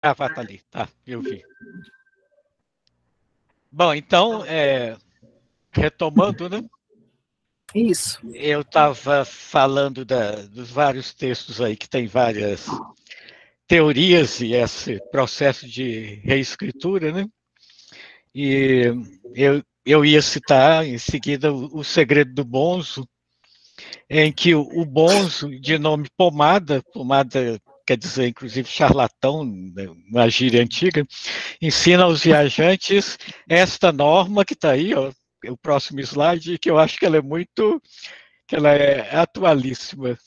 Ah, tá ali, tá, eu vi. Bom, então, retomando, né? Isso. Eu estava falando dos vários textos aí que tem várias teorias e esse processo de reescritura, né? E eu ia citar em seguida o Segredo do Bonzo, em que o Bonzo, de nome Pomada, Pomada quer dizer, inclusive, charlatão, né, uma gíria antiga, ensina aos viajantes esta norma que está aí, ó, o próximo slide, que eu acho que que ela é atualíssima.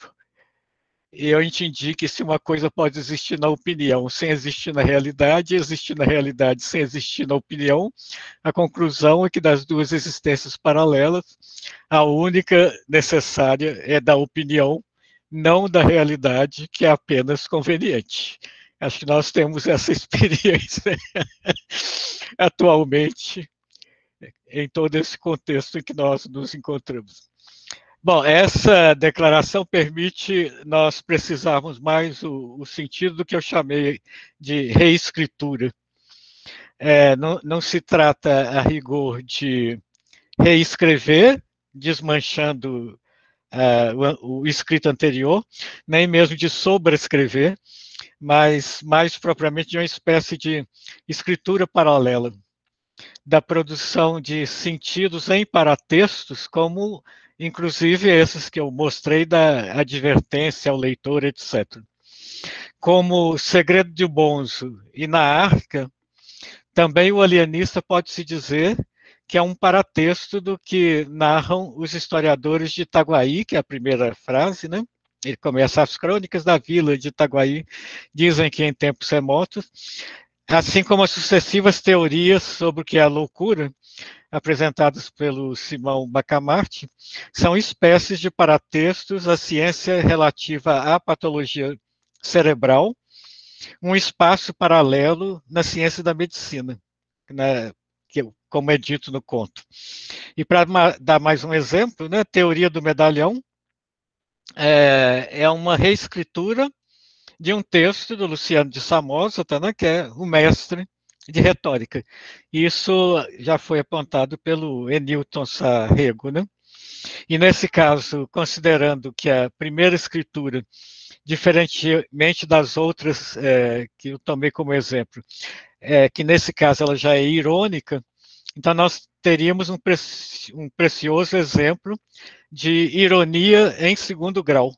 E eu entendi que se uma coisa pode existir na opinião sem existir na realidade, existir na realidade sem existir na opinião, a conclusão é que das duas existências paralelas, a única necessária é da opinião, não da realidade, que é apenas conveniente. Acho que nós temos essa experiência atualmente em todo esse contexto em que nós nos encontramos. Bom, essa declaração permite nós precisarmos mais o sentido do que eu chamei de reescritura. Não se trata, a rigor, de reescrever, desmanchando o escrito anterior, nem mesmo de sobrescrever, mas mais propriamente de uma espécie de escritura paralela, da produção de sentidos em paratextos, como inclusive esses que eu mostrei da advertência ao leitor, etc. Como Segredo de Bonzo e Na Arca, também o alienista pode-se dizer que é um paratexto do que narram os historiadores de Itaguaí, que é a primeira frase, né? Ele começa: as crônicas da vila de Itaguaí dizem que em tempos remotos, assim como as sucessivas teorias sobre o que é a loucura, apresentadas pelo Simão Bacamarte, são espécies de paratextos à ciência relativa à patologia cerebral, um espaço paralelo na ciência da medicina, né, como é dito no conto. E para dar mais um exemplo, né, a teoria do medalhão é uma reescritura de um texto do Luciano de Samosata, tá, né, que é o mestre de retórica. Isso já foi apontado pelo Enilton Sarrego, né? E nesse caso, considerando que a primeira escritura, diferentemente das outras que eu tomei como exemplo, que nesse caso ela já é irônica, então nós teríamos um precioso exemplo de ironia em segundo grau,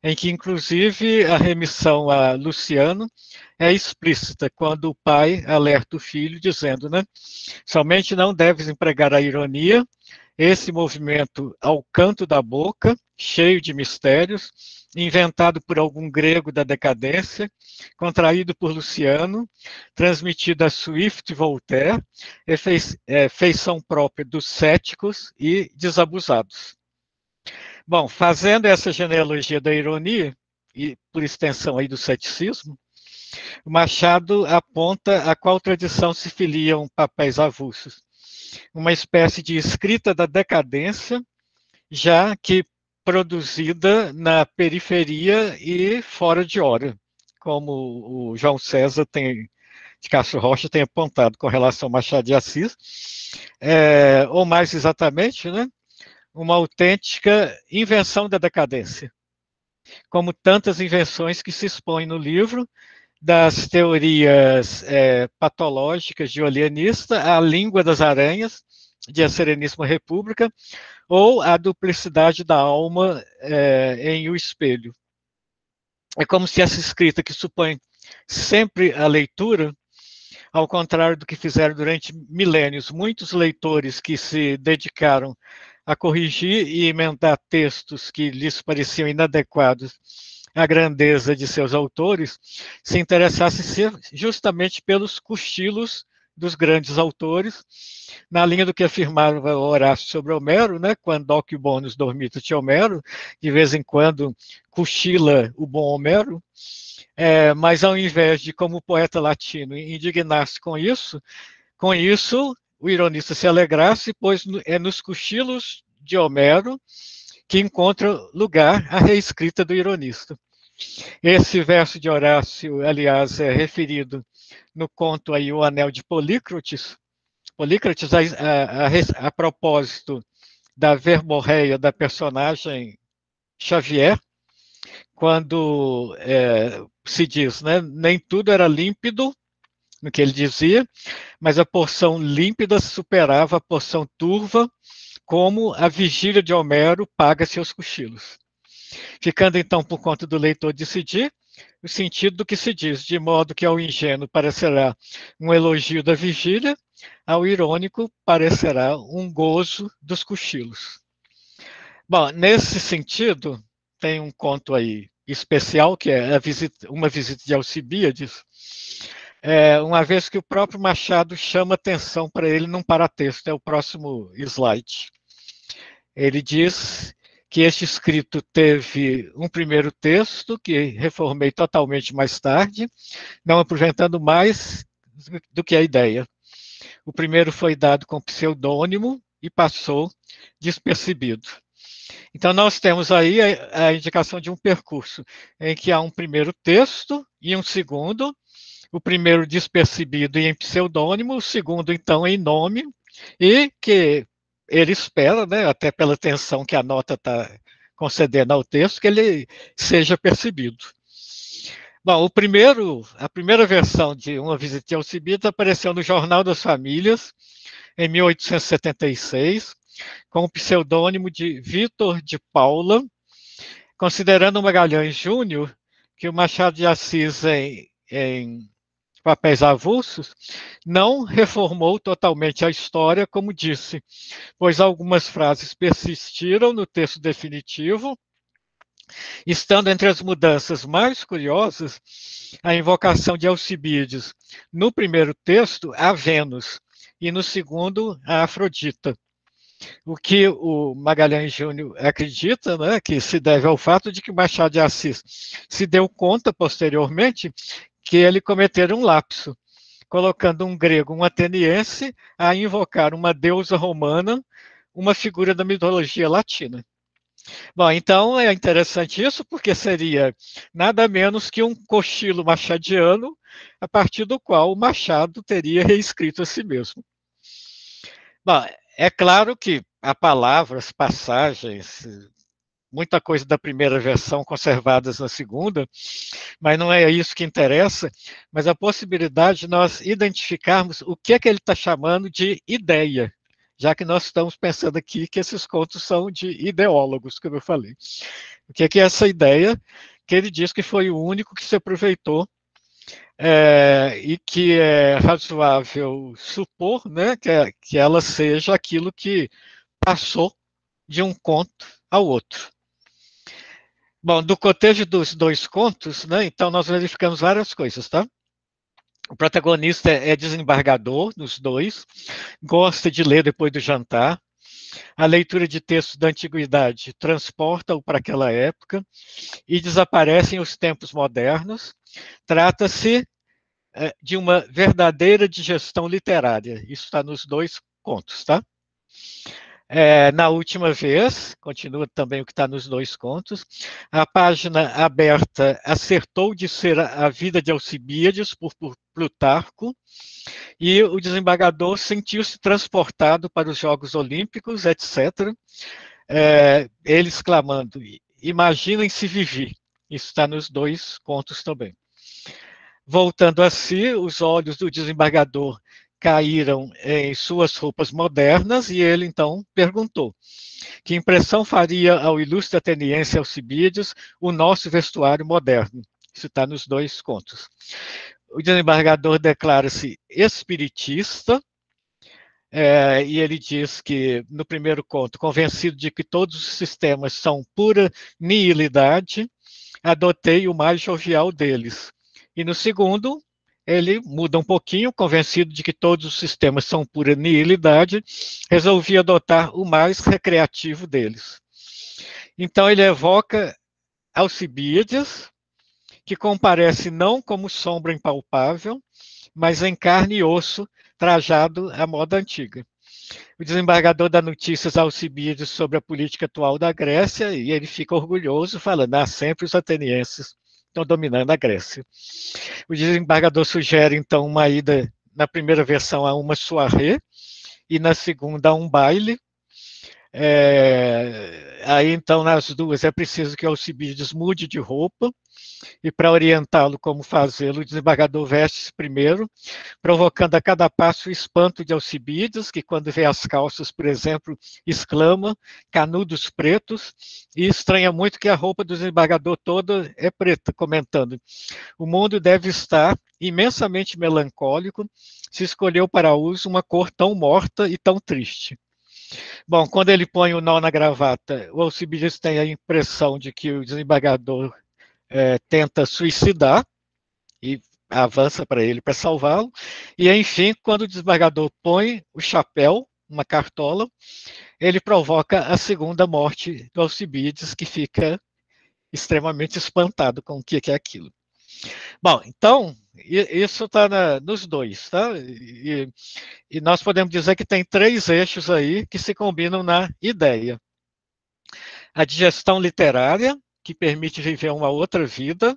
em que inclusive a remissão a Luciano é explícita, quando o pai alerta o filho dizendo, né, somente não deves empregar a ironia, esse movimento ao canto da boca, cheio de mistérios, inventado por algum grego da decadência, contraído por Luciano, transmitido a Swift e Voltaire, feição própria dos céticos e desabusados. Bom, fazendo essa genealogia da ironia, e por extensão aí do ceticismo, Machado aponta a qual tradição se filiam papéis avulsos. Uma espécie de escrita da decadência, já que produzida na periferia e fora de hora, como o João César de Castro Rocha tem apontado com relação ao Machado de Assis, ou mais exatamente, né, uma autêntica invenção da decadência, como tantas invenções que se expõem no livro, das teorias patológicas de Olianista, a língua das aranhas, de A Sereníssima República, ou a duplicidade da alma em O Espelho. É como se essa escrita, que supõe sempre a leitura, ao contrário do que fizeram durante milênios muitos leitores que se dedicaram a corrigir e emendar textos que lhes pareciam inadequados à grandeza de seus autores, se interessasse justamente pelos cochilos dos grandes autores, na linha do que afirmava Horácio sobre Homero, né, quando doc bonus dormitat Homero, de vez em quando cochila o bom Homero, mas ao invés de, como poeta latino, indignar-se com isso o ironista se alegrasse, pois é nos cochilos de Homero que encontra lugar a reescrita do ironista. Esse verso de Horácio, aliás, é referido no conto aí O Anel de Polícrates. Polícrates, a propósito da verborreia da personagem Xavier, quando se diz, né, nem tudo era límpido no que ele dizia, mas a porção límpida superava a porção turva, como a vigília de Homero paga seus cochilos. Ficando então por conta do leitor decidir o sentido do que se diz, de modo que ao ingênuo parecerá um elogio da vigília, ao irônico parecerá um gozo dos cochilos. Bom, nesse sentido, tem um conto aí especial, que é uma visita de Alcibíades, uma vez que o próprio Machado chama atenção para ele num paratexto, é o próximo slide. Ele diz que este escrito teve um primeiro texto, que reformei totalmente mais tarde, não aproveitando mais do que a ideia. O primeiro foi dado com pseudônimo e passou despercebido. Então, nós temos aí a indicação de um percurso em que há um primeiro texto e um segundo, o primeiro despercebido e em pseudônimo, o segundo, então, em nome, e que ele espera, né, até pela atenção que a nota está concedendo ao texto, que ele seja percebido. Bom, a primeira versão de Uma Visita ao Alcibiades apareceu no Jornal das Famílias, em 1876, com o pseudônimo de Vitor de Paula, considerando Magalhães Júnior, que o Machado de Assis, em Papéis Avulsos, não reformou totalmente a história, como disse, pois algumas frases persistiram no texto definitivo, estando entre as mudanças mais curiosas a invocação de Alcibiades, no primeiro texto, a Vênus, e no segundo, a Afrodita. O que o Magalhães Júnior acredita, né, que se deve ao fato de que Machado de Assis se deu conta posteriormente que ele cometera um lapso, colocando um grego, um ateniense, a invocar uma deusa romana, uma figura da mitologia latina. Bom, então é interessante isso, porque seria nada menos que um cochilo machadiano, a partir do qual o Machado teria reescrito a si mesmo. Bom, é claro que há palavras, passagens, muita coisa da primeira versão conservadas na segunda, mas não é isso que interessa, mas a possibilidade de nós identificarmos o que é que ele está chamando de ideia, já que nós estamos pensando aqui que esses contos são de ideólogos, como eu falei. O que é essa ideia? Que ele diz que foi o único que se aproveitou e que é razoável supor, né, que ela seja aquilo que passou de um conto ao outro. Bom, do cotejo dos dois contos, né, então nós verificamos várias coisas, tá? O protagonista é desembargador nos dois, gosta de ler depois do jantar, a leitura de textos da antiguidade transporta-o para aquela época e desaparece em os tempos modernos. Trata-se de uma verdadeira digestão literária. Isso está nos dois contos, tá? Na última vez, continua também o que está nos dois contos, a página aberta acertou de ser a vida de Alcibíades por Plutarco, e o desembargador sentiu-se transportado para os Jogos Olímpicos, etc. Ele exclamando, imaginem se vivi. Isso está nos dois contos também. Voltando a si, os olhos do desembargador caíram em suas roupas modernas e ele então perguntou: que impressão faria ao ilustre ateniense Alcibiades o nosso vestuário moderno? Isso está nos dois contos. O desembargador declara-se espiritista, e ele diz que, no primeiro conto, convencido de que todos os sistemas são pura nihilidade, adotei o mais jovial deles. E no segundo, ele muda um pouquinho, convencido de que todos os sistemas são pura nihilidade, resolvi adotar o mais recreativo deles. Então ele evoca Alcibiades, que comparece não como sombra impalpável, mas em carne e osso, trajado à moda antiga. O desembargador dá notícias a Alcibiades sobre a política atual da Grécia e ele fica orgulhoso, falando, sempre os atenienses estão dominando a Grécia. O desembargador sugere, então, uma ida, na primeira versão, a uma soirée, e na segunda, a um baile. Aí, então, nas duas, é preciso que Alcibiades mude de roupa, e para orientá-lo como fazê-lo, o desembargador veste-se primeiro, provocando a cada passo o espanto de Alcibiades, que quando vê as calças, por exemplo, exclama, canudos pretos, e estranha muito que a roupa do desembargador toda é preta, comentando, o mundo deve estar imensamente melancólico se escolheu para uso uma cor tão morta e tão triste. Bom, quando ele põe o nó na gravata, o Alcibiades tem a impressão de que o desembargador tenta suicidar e avança para ele para salvá-lo. E, enfim, quando o desembargador põe o chapéu, uma cartola, ele provoca a segunda morte do Alcibiades, que fica extremamente espantado com o que é aquilo. Bom, então, isso está nos dois, tá? E nós podemos dizer que tem três eixos aí que se combinam na ideia. A digestão literária, que permite viver uma outra vida,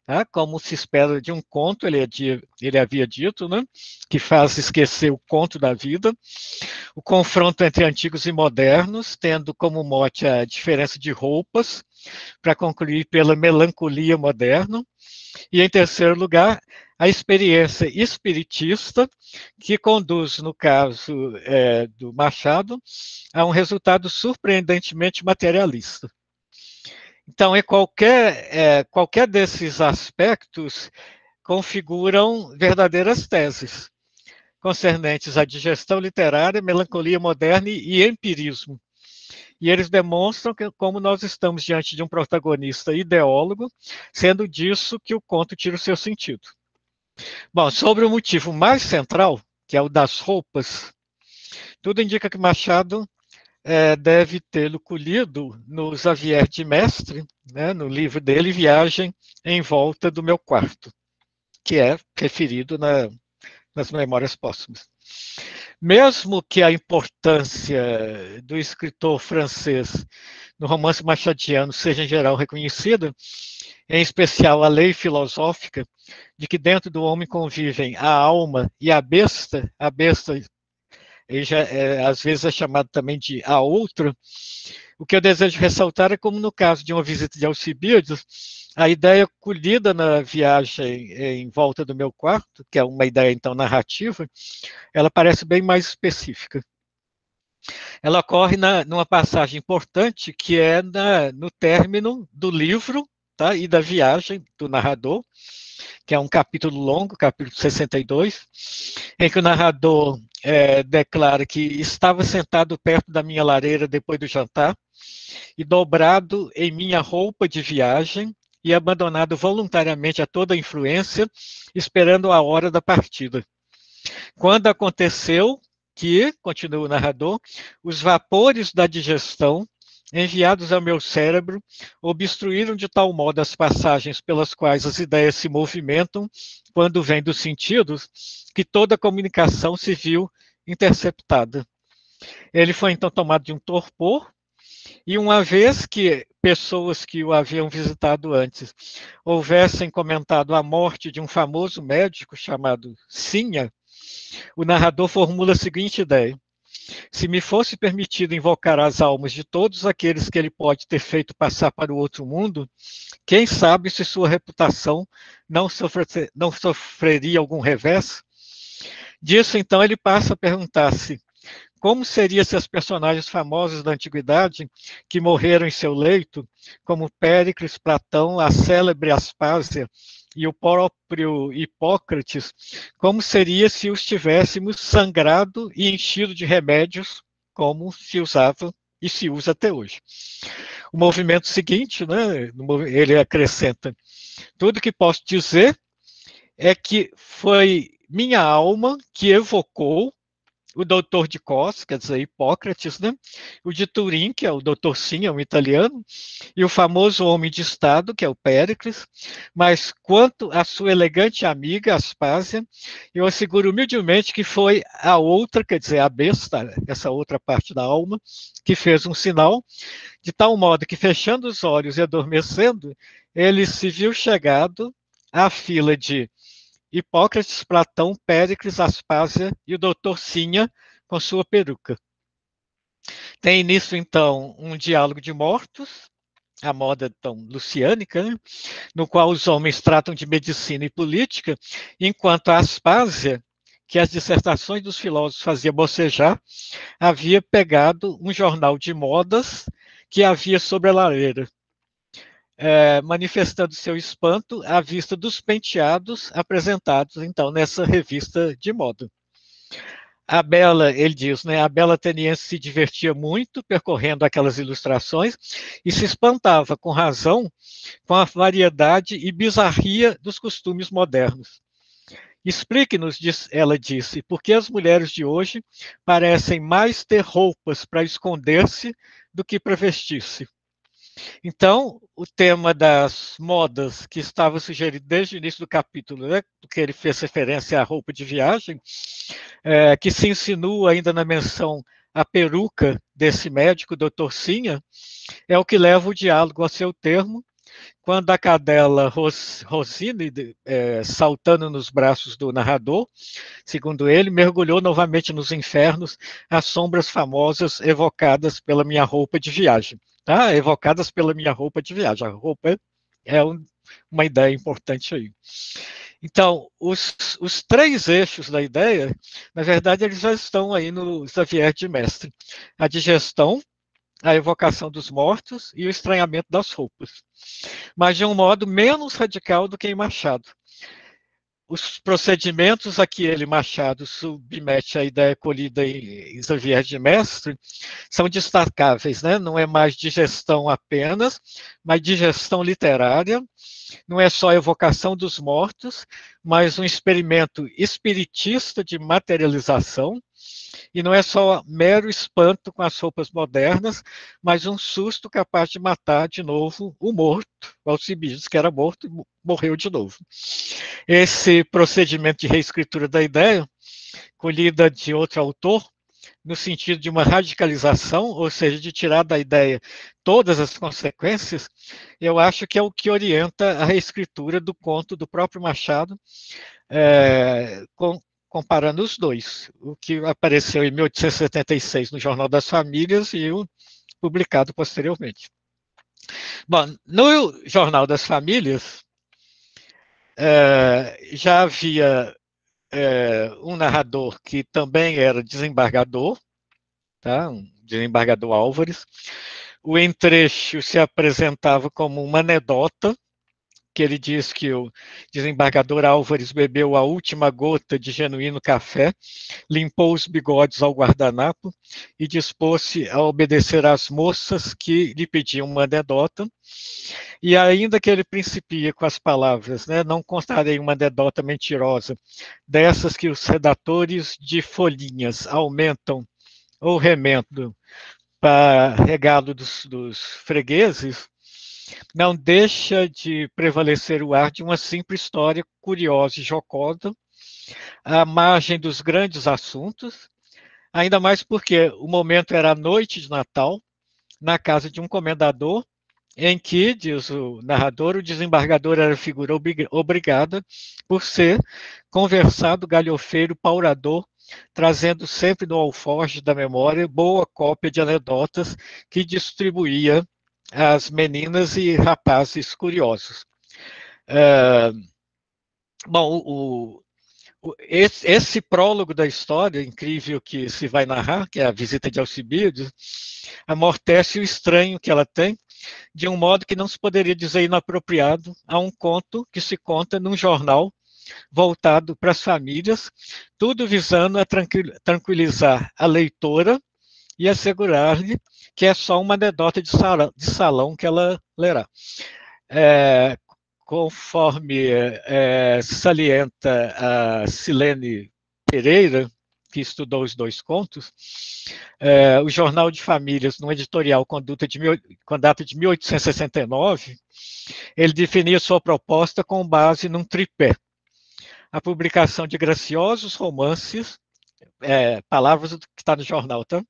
tá? Como se espera de um conto, ele havia dito, né? Que faz esquecer o conto da vida. O confronto entre antigos e modernos, tendo como mote a diferença de roupas, para concluir pela melancolia moderna. E, em terceiro lugar, a experiência espiritista, que conduz, no caso do Machado, a um resultado surpreendentemente materialista. Então, qualquer desses aspectos configuram verdadeiras teses concernentes à digestão literária, melancolia moderna e empirismo. E eles demonstram como nós estamos diante de um protagonista ideólogo, sendo disso que o conto tira o seu sentido. Bom, sobre o motivo mais central, que é o das roupas, tudo indica que Machado deve tê-lo colhido no Xavier de Mestre, né, no livro dele, Viagem em Volta do Meu Quarto, que é referido nas Memórias Póstumas. Mesmo que a importância do escritor francês no romance machadiano seja em geral reconhecida, em especial a lei filosófica de que dentro do homem convivem a alma e a besta às vezes é chamado também de a outra, o que eu desejo ressaltar é como no caso de uma visita de Alcibiades, a ideia colhida na viagem em volta do meu quarto, que é uma ideia então narrativa, ela parece bem mais específica. Ela ocorre numa passagem importante que é no término do livro, tá, e da viagem do narrador, que é um capítulo longo, capítulo 62, em que o narrador declara que estava sentado perto da minha lareira depois do jantar e dobrado em minha roupa de viagem e abandonado voluntariamente a toda a influência, esperando a hora da partida. Quando aconteceu que, continua o narrador, os vapores da digestão enviados ao meu cérebro obstruíram de tal modo as passagens pelas quais as ideias se movimentam quando vêm dos sentidos, que toda a comunicação se viu interceptada. Ele foi então tomado de um torpor, e uma vez que pessoas que o haviam visitado antes houvessem comentado a morte de um famoso médico chamado Sinha, o narrador formula a seguinte ideia: se me fosse permitido invocar as almas de todos aqueles que ele pode ter feito passar para o outro mundo, quem sabe se sua reputação não sofreria algum revés? Disso, então, ele passa a perguntar-se como seria se as personagens famosos da antiguidade, que morreram em seu leito, como Péricles, Platão, a célebre Aspásia e o próprio Hipócrates, como seria se os tivéssemos sangrado e enchido de remédios, como se usava e se usa até hoje. O movimento seguinte, né, ele acrescenta, tudo que posso dizer é que foi minha alma que evocou o doutor de Cos, quer dizer, Hipócrates, né? O de Turim, que é o doutor Sim, é um italiano, e o famoso homem de Estado, que é o Péricles, mas quanto à sua elegante amiga, Aspásia, eu asseguro humildemente que foi a outra, quer dizer, a besta, essa outra parte da alma, que fez um sinal, de tal modo que, fechando os olhos e adormecendo, ele se viu chegado à fila de Hipócrates, Platão, Péricles, Aspásia e o doutor Sinha com sua peruca. Tem nisso, então, um diálogo de mortos, a moda tão luciânica, né? No qual os homens tratam de medicina e política, enquanto a Aspásia, que as dissertações dos filósofos fazia bocejar, havia pegado um jornal de modas que havia sobre a lareira, manifestando seu espanto à vista dos penteados apresentados, então, nessa revista de moda. A Bela, ele diz, né, a Bela ateniense se divertia muito percorrendo aquelas ilustrações e se espantava, com razão, com a variedade e bizarria dos costumes modernos. Explique-nos, ela disse, por que as mulheres de hoje parecem mais ter roupas para esconder-se do que para vestir-se. Então, o tema das modas, que estava sugerido desde o início do capítulo, né, porque ele fez referência à roupa de viagem, que se insinua ainda na menção à peruca desse médico, Dr. Sinha, é o que leva o diálogo a seu termo, quando a cadela Rosine, saltando nos braços do narrador, segundo ele, mergulhou novamente nos infernos, as sombras famosas evocadas pela minha roupa de viagem. Tá? Evocadas pela minha roupa de viagem. A roupa é uma ideia importante aí. Então, os três eixos da ideia, na verdade, eles já estão aí no Xavier de Mestre. A digestão, a evocação dos mortos e o estranhamento das roupas. Mas de um modo menos radical do que em Machado. Os procedimentos a que ele, Machado, submete a ideia colhida em Xavier de Mestre são destacáveis, né? Não é mais digestão apenas, mas digestão literária, não é só a evocação dos mortos, mas um experimento espiritista de materialização, e não é só mero espanto com as roupas modernas, mas um susto capaz de matar de novo o morto. Alcibiades, que era morto, e morreu de novo. Esse procedimento de reescritura da ideia, colhida de outro autor, no sentido de uma radicalização, ou seja, de tirar da ideia todas as consequências, eu acho que é o que orienta a reescritura do conto do próprio Machado, comparando os dois, o que apareceu em 1876 no Jornal das Famílias e o publicado posteriormente. Bom, no Jornal das Famílias, já havia um narrador que também era desembargador, tá? Um desembargador Álvares. O entrecho se apresentava como uma anedota, que ele diz que o desembargador Álvares bebeu a última gota de genuíno café, limpou os bigodes ao guardanapo e dispôs-se a obedecer às moças que lhe pediam uma anedota. E ainda que ele principia com as palavras, né, não contarei uma anedota mentirosa, dessas que os redatores de folhinhas aumentam ou remendam para regalo dos fregueses, não deixa de prevalecer o ar de uma simples história curiosa e jocosa, à margem dos grandes assuntos, ainda mais porque o momento era a noite de Natal, na casa de um comendador, em que, diz o narrador, o desembargador era figura obrigada por ser conversado galhofeiro paurador, trazendo sempre no alforje da memória boa cópia de anedotas que distribuía às meninas e rapazes curiosos. Bom, esse prólogo da história incrível que se vai narrar, que é a visita de Alcibiades, amortece o estranho que ela tem, de um modo que não se poderia dizer inapropriado a um conto que se conta num jornal voltado para as famílias, tudo visando a tranquilizar a leitora e assegurar-lhe que é só uma anedota de salão que ela lerá. Conforme salienta a Silene Pereira, que estudou os dois contos, o Jornal de Famílias, no editorial com data de 1869, ele definia sua proposta com base num tripé: a publicação de graciosos romances palavras do que está no jornal, tá?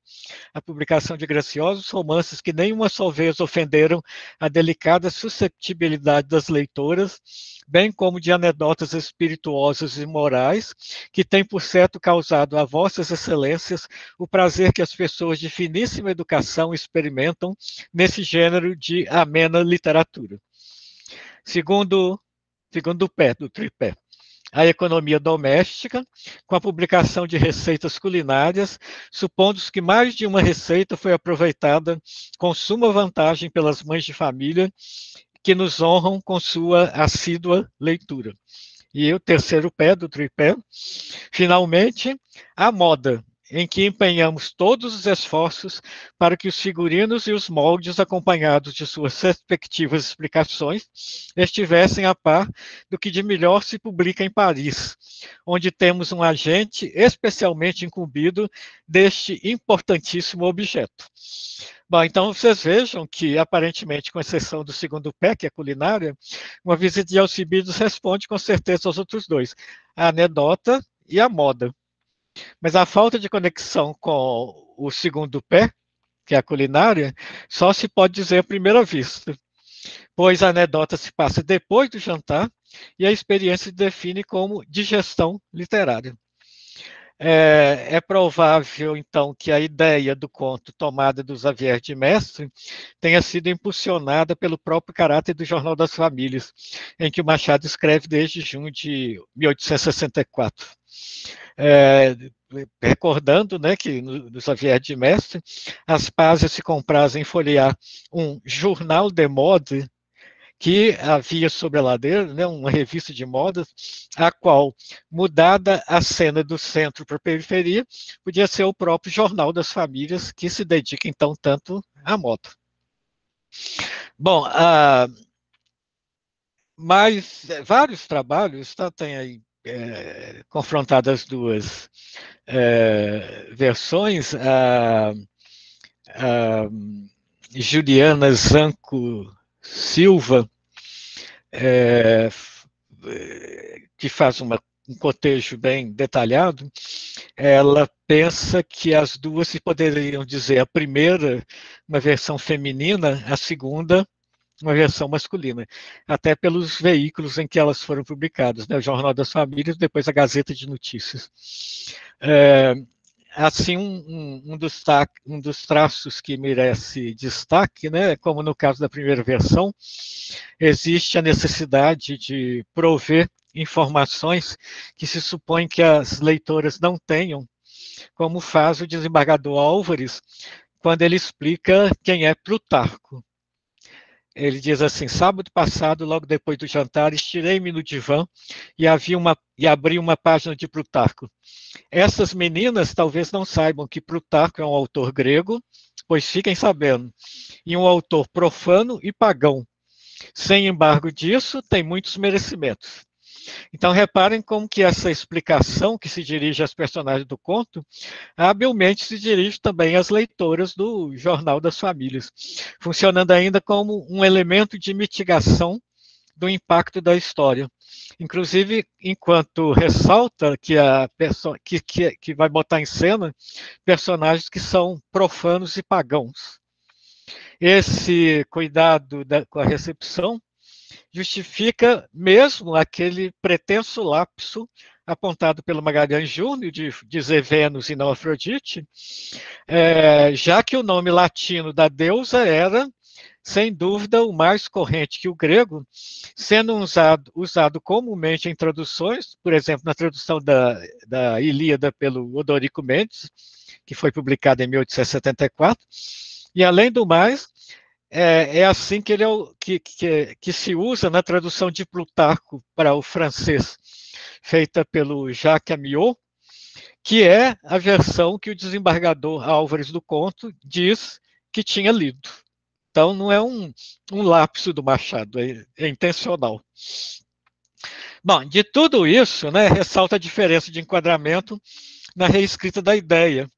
A publicação de graciosos romances que nem uma só vez ofenderam a delicada susceptibilidade das leitoras, bem como de anedotas espirituosas e morais, que têm por certo causado a vossas excelências o prazer que as pessoas de finíssima educação experimentam nesse gênero de amena literatura. Segundo pé, do tripé, a economia doméstica, com a publicação de receitas culinárias, supondo-se que mais de uma receita foi aproveitada com suma vantagem pelas mães de família, que nos honram com sua assídua leitura. E o terceiro pé do tripé, finalmente, a moda, em que empenhamos todos os esforços para que os figurinos e os moldes, acompanhados de suas respectivas explicações, estivessem a par do que de melhor se publica em Paris, onde temos um agente especialmente incumbido deste importantíssimo objeto. Bom, então vocês vejam que, aparentemente, com exceção do segundo pé, que é culinária, uma visita de Alcibiades responde com certeza aos outros dois, a anedota e a moda. Mas a falta de conexão com o segundo pé, que é a culinária, só se pode dizer à primeira vista, pois a anedota se passa depois do jantar e a experiência se define como digestão literária. É provável, então, que a ideia do conto tomada do Xavier de Mestre tenha sido impulsionada pelo próprio caráter do Jornal das Famílias, em que o Machado escreve desde junho de 1864. Recordando, né, que no Xavier de Mestre, as pazes se comprazem em folhear um jornal de mode que havia sobre a ladeira, né, uma revista de modas, a qual, mudada a cena do centro para a periferia, podia ser o próprio Jornal das Famílias, que se dedica, então, tanto à moda. Bom, mas vários trabalhos, tá, tem aí confrontado as duas versões. A Juliana Zanco Silva, que faz um cotejo bem detalhado, ela pensa que as duas se poderiam dizer, a primeira uma versão feminina, a segunda uma versão masculina, até pelos veículos em que elas foram publicadas, né? O Jornal das Famílias, depois a Gazeta de Notícias. Assim, um dos traços que merece destaque, né, como no caso da primeira versão, existe a necessidade de prover informações que se supõe que as leitoras não tenham, como faz o desembargador Álvares, quando ele explica quem é Plutarco. Ele diz assim: sábado passado, logo depois do jantar, estirei-me no divã e abri uma página de Plutarco. Essas meninas talvez não saibam que Plutarco é um autor grego, pois fiquem sabendo, e um autor profano e pagão. Sem embargo disso, tem muitos merecimentos. Então, reparem como que essa explicação que se dirige às personagens do conto, habilmente se dirige também às leitoras do Jornal das Famílias, funcionando ainda como um elemento de mitigação do impacto da história. Inclusive, enquanto ressalta que vai botar em cena personagens que são profanos e pagãos. Esse cuidado com a recepção justifica mesmo aquele pretenso lapso apontado pelo Magalhães Júnior de dizer Vênus e não Afrodite, já que o nome latino da deusa era, sem dúvida, o mais corrente que o grego, sendo usado comumente em traduções, por exemplo, na tradução da Ilíada pelo Odorico Mendes, que foi publicada em 1874, e além do mais, assim que, que se usa na tradução de Plutarco para o francês, feita pelo Jacques Amiot, que é a versão que o desembargador Álvares do Conto diz que tinha lido. Então, não é um lapso do Machado, é intencional. Bom, de tudo isso, né, ressalta a diferença de enquadramento na reescrita da ideia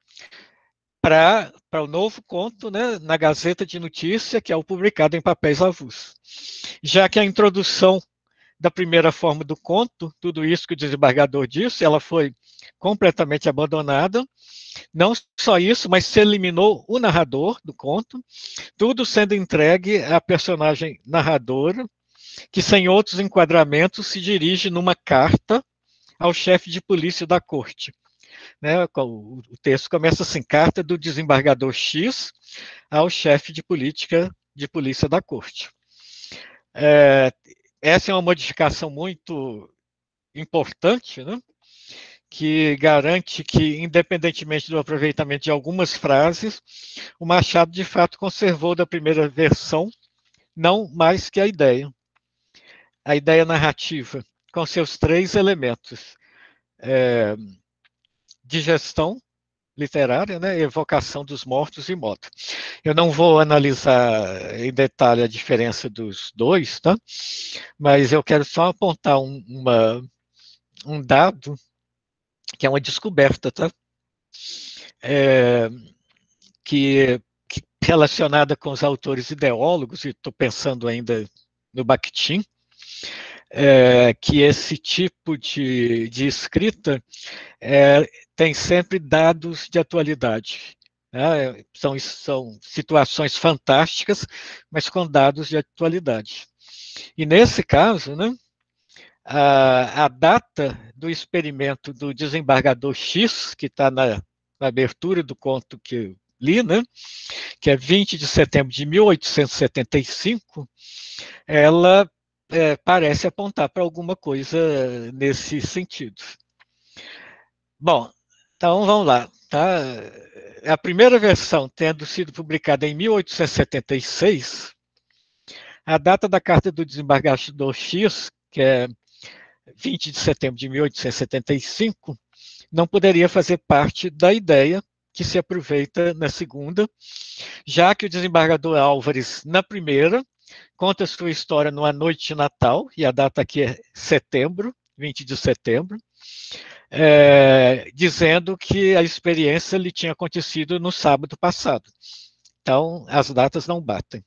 para o novo conto, né, na Gazeta de Notícia, que é o publicado em papéis avulsos. Já que a introdução da primeira forma do conto, tudo isso que o desembargador disse, ela foi completamente abandonada. Não só isso, mas se eliminou o narrador do conto, tudo sendo entregue à personagem narradora, que sem outros enquadramentos se dirige numa carta ao chefe de polícia da corte. Né? O texto começa assim: carta do desembargador X ao chefe de polícia da corte. Essa é uma modificação muito importante, né? Que garante que, independentemente do aproveitamento de algumas frases, o Machado de fato conservou da primeira versão não mais que a ideia narrativa, com seus 3 elementos: digestão literária, né, evocação dos mortos e modo. Eu não vou analisar em detalhe a diferença dos dois, tá? Mas eu quero só apontar um dado que é uma descoberta, tá? Que relacionada com os autores ideólogos, e estou pensando ainda no Bakhtin, que esse tipo de escrita tem sempre dados de atualidade. Né? São situações fantásticas, mas com dados de atualidade. E nesse caso, né, a data do experimento do desembargador X, que está na abertura do conto que eu li, né, que é 20 de setembro de 1875, ela parece apontar para alguma coisa nesse sentido. Bom, então vamos lá. Tá? A primeira versão tendo sido publicada em 1876, a data da carta do desembargador X, que é 20 de setembro de 1875, não poderia fazer parte da ideia que se aproveita na segunda, já que o desembargador Álvares, na primeira, conta sua história numa noite de Natal, e a data aqui é setembro, 20 de setembro, dizendo que a experiência lhe tinha acontecido no sábado passado. Então, as datas não batem.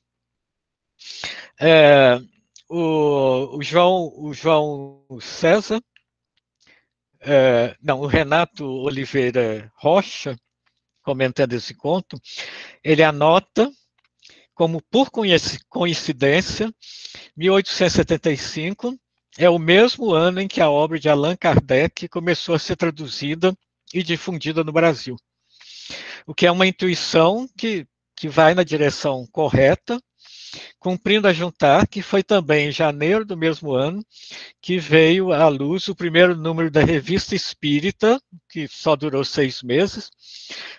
O João César, o Renato Oliveira Rocha, comentando esse conto, ele anota como, por coincidência, 1875 é o mesmo ano em que a obra de Allan Kardec começou a ser traduzida e difundida no Brasil. O que é uma intuição que vai na direção correta, cumprindo a juntar que foi também em janeiro do mesmo ano que veio à luz o primeiro número da Revista Espírita, que só durou 6 meses,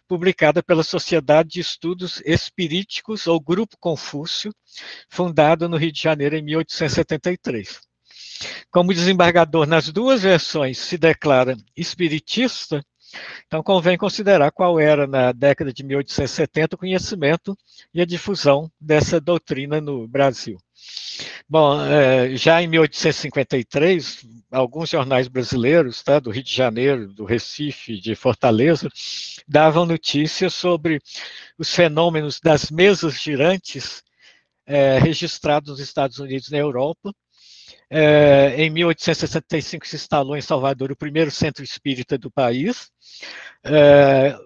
publicada pela Sociedade de Estudos Espiríticos, ou Grupo Confúcio, fundado no Rio de Janeiro em 1873. Como o desembargador, nas duas versões, se declara espiritista, então convém considerar qual era, na década de 1870, o conhecimento e a difusão dessa doutrina no Brasil. Bom, já em 1853, alguns jornais brasileiros, tá, do Rio de Janeiro, do Recife, de Fortaleza, davam notícias sobre os fenômenos das mesas girantes registrados nos Estados Unidos e na Europa. Em 1865 se instalou em Salvador o primeiro centro espírita do país.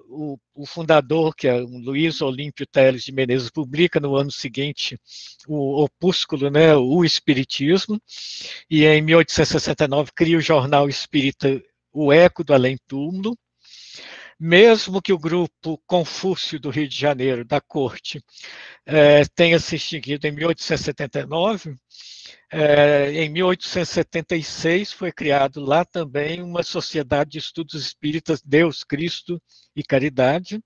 O fundador, que é o Luiz Olímpio Teles de Menezes, publica no ano seguinte o opúsculo, né, O Espiritismo, e em 1869 cria o jornal espírita O Eco do Além Túmulo. Mesmo que o grupo Confúcio do Rio de Janeiro, da corte, tenha se extinguido em 1879, em 1876 foi criado lá também uma Sociedade de Estudos Espíritas Deus, Cristo e Caridade.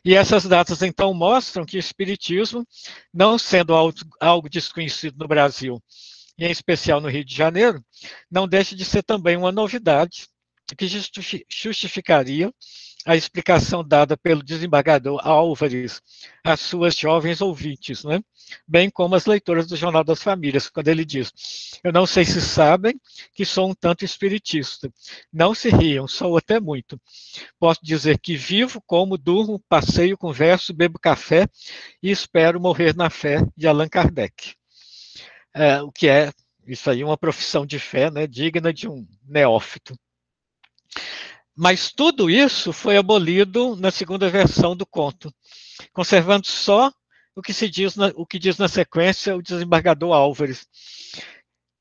E essas datas então mostram que o espiritismo, não sendo algo desconhecido no Brasil, e em especial no Rio de Janeiro, não deixa de ser também uma novidade que justificaria a explicação dada pelo desembargador Álvares às suas jovens ouvintes, né? Bem como as leitoras do Jornal das Famílias, quando ele diz: eu não sei se sabem que sou um tanto espiritista. Não se riam, sou até muito. Posso dizer que vivo, como, durmo, passeio, converso, bebo café e espero morrer na fé de Allan Kardec. O que é Isso aí é uma profissão de fé, né, digna de um neófito. Mas tudo isso foi abolido na segunda versão do conto, conservando só o que se diz o que diz na sequência o desembargador Álvares.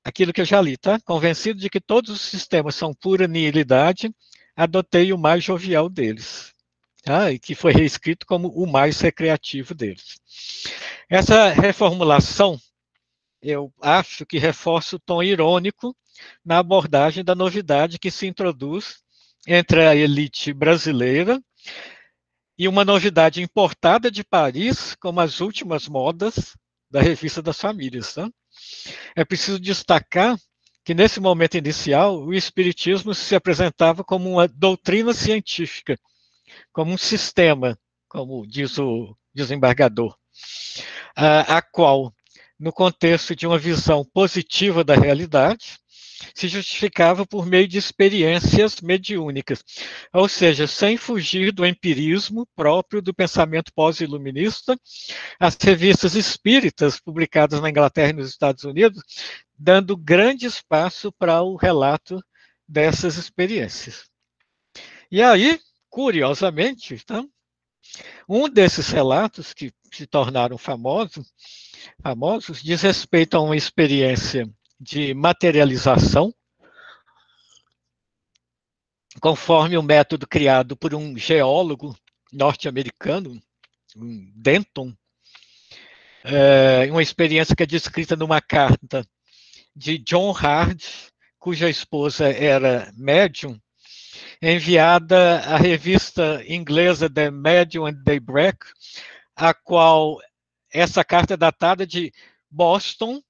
Aquilo que eu já li, tá? Convencido de que todos os sistemas são pura nihilidade, adotei o mais jovial deles. Tá? E que foi reescrito como o mais recreativo deles. Essa reformulação, eu acho que reforça o tom irônico na abordagem da novidade que se introduz entre a elite brasileira e uma novidade importada de Paris, como as últimas modas da Revista das Famílias. Tá? É preciso destacar que, nesse momento inicial, o Espiritismo se apresentava como uma doutrina científica, como um sistema, como diz o desembargador, a qual, no contexto de uma visão positiva da realidade, se justificava por meio de experiências mediúnicas, ou seja, sem fugir do empirismo próprio do pensamento pós-iluminista. As revistas espíritas publicadas na Inglaterra e nos Estados Unidos, dando grande espaço para o relato dessas experiências. E aí, curiosamente, tá? Um desses relatos que se tornaram famosos diz respeito a uma experiência de materialização, conforme o método criado por um geólogo norte-americano, Denton, uma experiência que é descrita numa carta de John Hard, cuja esposa era médium, enviada à revista inglesa The Medium and Daybreak, a qual essa carta é datada de Boston,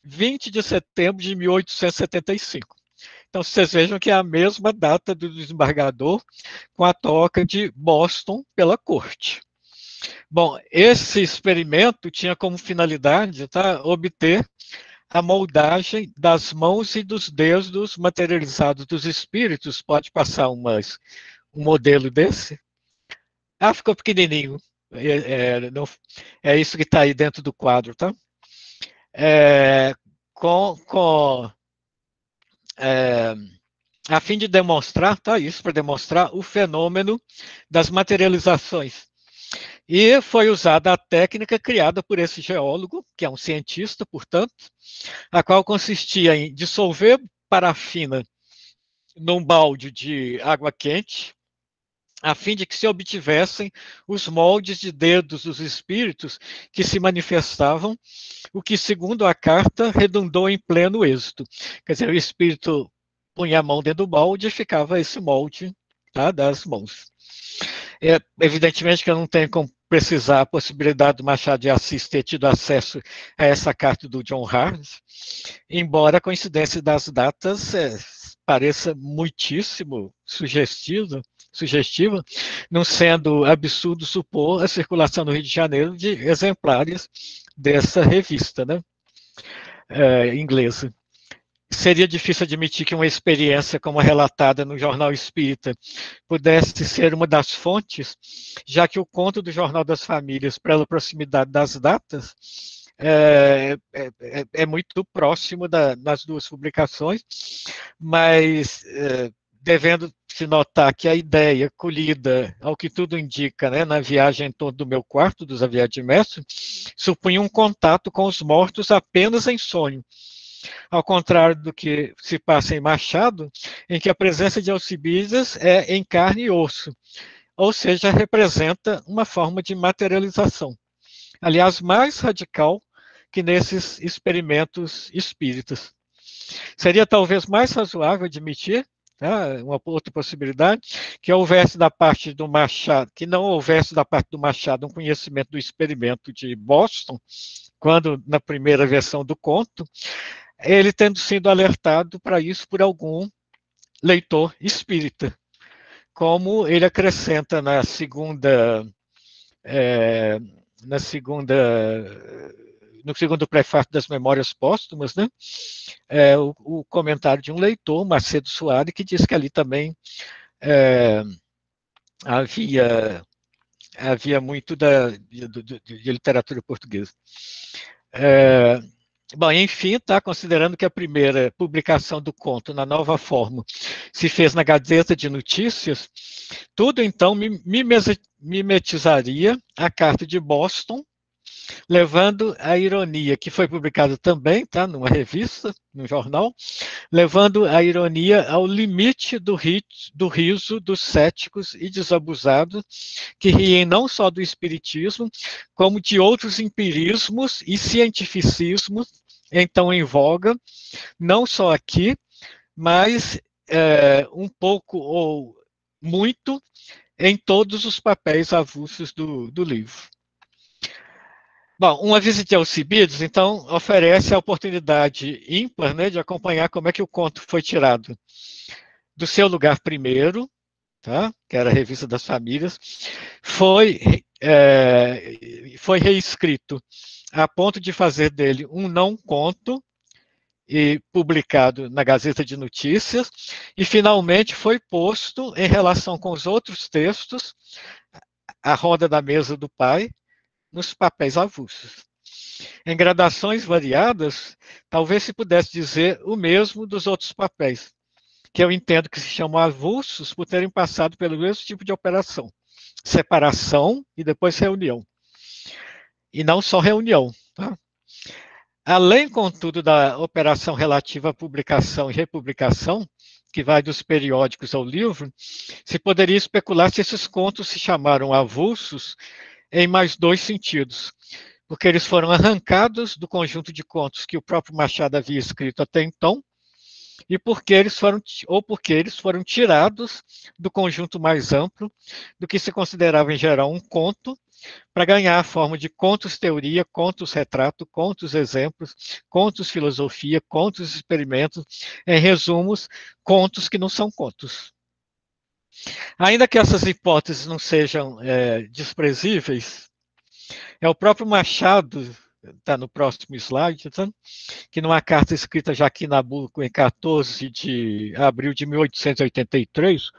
20 de setembro de 1875. Então, vocês vejam que é a mesma data do desembargador com a troca de Boston pela corte. Bom, esse experimento tinha como finalidade, tá, obter a moldagem das mãos e dos dedos materializados dos espíritos. Pode passar um modelo desse? Ah, ficou pequenininho. Não, é isso que está aí dentro do quadro, tá? É, com a fim de demonstrar, tá? Isso para demonstrar o fenômeno das materializações. E foi usada a técnica criada por esse geólogo, que é um cientista, portanto, a qual consistia em dissolver parafina num balde de água quente, a fim de que se obtivessem os moldes de dedos dos espíritos que se manifestavam, o que, segundo a carta, redundou em pleno êxito. Quer dizer, o espírito punha a mão dentro do balde e ficava esse molde, tá, das mãos. Evidentemente que eu não tenho como precisar a possibilidade do Machado de Assis ter tido acesso a essa carta do John Hard, embora a coincidência das datas pareça muitíssimo sugestiva, não sendo absurdo supor a circulação no Rio de Janeiro de exemplares dessa revista, né, inglesa. Seria difícil admitir que uma experiência como a relatada no Jornal Espírita pudesse ser uma das fontes, já que o conto do Jornal das Famílias, pela proximidade das datas, é muito próximo das duas publicações, mas devendo se notar que a ideia colhida, ao que tudo indica, né, na viagem em torno do meu quarto, dos Xavier de Mestre, supunha um contato com os mortos apenas em sonho, ao contrário do que se passa em Machado, em que a presença de Alcibiades é em carne e osso, ou seja, representa uma forma de materialização. Aliás, mais radical que nesses experimentos espíritas. Seria talvez mais razoável admitir, uma outra possibilidade, que houvesse da parte do Machado, que não houvesse da parte do Machado um conhecimento do experimento de Boston, quando na primeira versão do conto, ele tendo sido alertado para isso por algum leitor espírita, como ele acrescenta na segunda no segundo prefácio das Memórias Póstumas, né, o comentário de um leitor, Macedo Soares, que diz que ali também havia muito de literatura portuguesa. Bom, enfim, tá, considerando que a primeira publicação do conto na nova forma se fez na Gazeta de Notícias, tudo então mimetizaria a Carta de Boston, levando a ironia, que foi publicada também, tá, numa revista, num jornal, levando a ironia ao limite do riso dos céticos e desabusados, que riem não só do espiritismo, como de outros empirismos e cientificismos, então em voga, não só aqui, mas um pouco ou muito em todos os papéis avulsos do livro. Bom, uma visita ao Alcibiades, então, oferece a oportunidade ímpar, né, de acompanhar como é que o conto foi tirado do seu lugar primeiro, tá, que era a Revista das Famílias, foi reescrito a ponto de fazer dele um não conto e publicado na Gazeta de Notícias, e finalmente foi posto em relação com os outros textos, a roda da mesa do pai, nos papéis avulsos. Em gradações variadas, talvez se pudesse dizer o mesmo dos outros papéis, que eu entendo que se chamam avulsos por terem passado pelo mesmo tipo de operação: separação e depois reunião. E não só reunião. Tá? Além, contudo, da operação relativa à publicação e republicação, que vai dos periódicos ao livro, se poderia especular se esses contos se chamaram avulsos em mais dois sentidos, porque eles foram arrancados do conjunto de contos que o próprio Machado havia escrito até então, e porque eles foram tirados do conjunto mais amplo do que se considerava em geral um conto, para ganhar a forma de contos-teoria, contos-retrato, contos-exemplos, contos-filosofia, contos-experimentos, em resumos, contos que não são contos. Ainda que essas hipóteses não sejam desprezíveis, é o próprio Machado, está no próximo slide, tá? Que numa carta escrita já aqui na Nabuco em 14 de abril de 1883,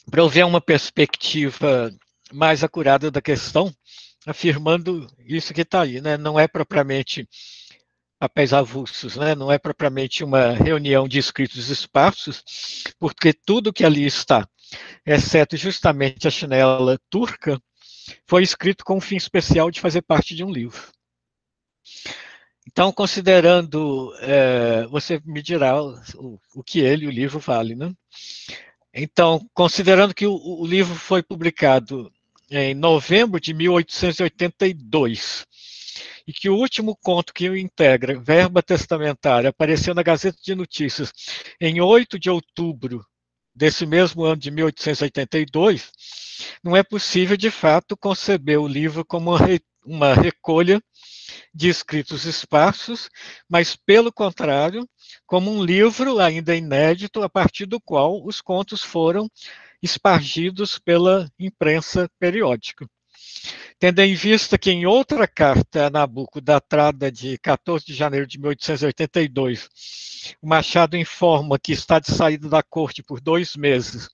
provê uma perspectiva mais acurada da questão, afirmando isso que está aí, né? Não é propriamente papéis avulsos, né? Não é propriamente uma reunião de escritos esparsos, porque tudo que ali está, exceto justamente a chinela turca, foi escrito com o fim especial de fazer parte de um livro. Então, considerando, você me dirá o que o livro vale, né? Então, considerando que o livro foi publicado em novembro de 1882 e que o último conto que o integra, Verba Testamentária, apareceu na Gazeta de Notícias em 8 de outubro desse mesmo ano de 1882, não é possível, de fato, conceber o livro como uma recolha de escritos esparsos, mas, pelo contrário, como um livro ainda inédito, a partir do qual os contos foram espargidos pela imprensa periódica. Tendo em vista que em outra carta a Nabuco, datada de 14 de janeiro de 1882, o Machado informa que está de saída da corte por 2 meses,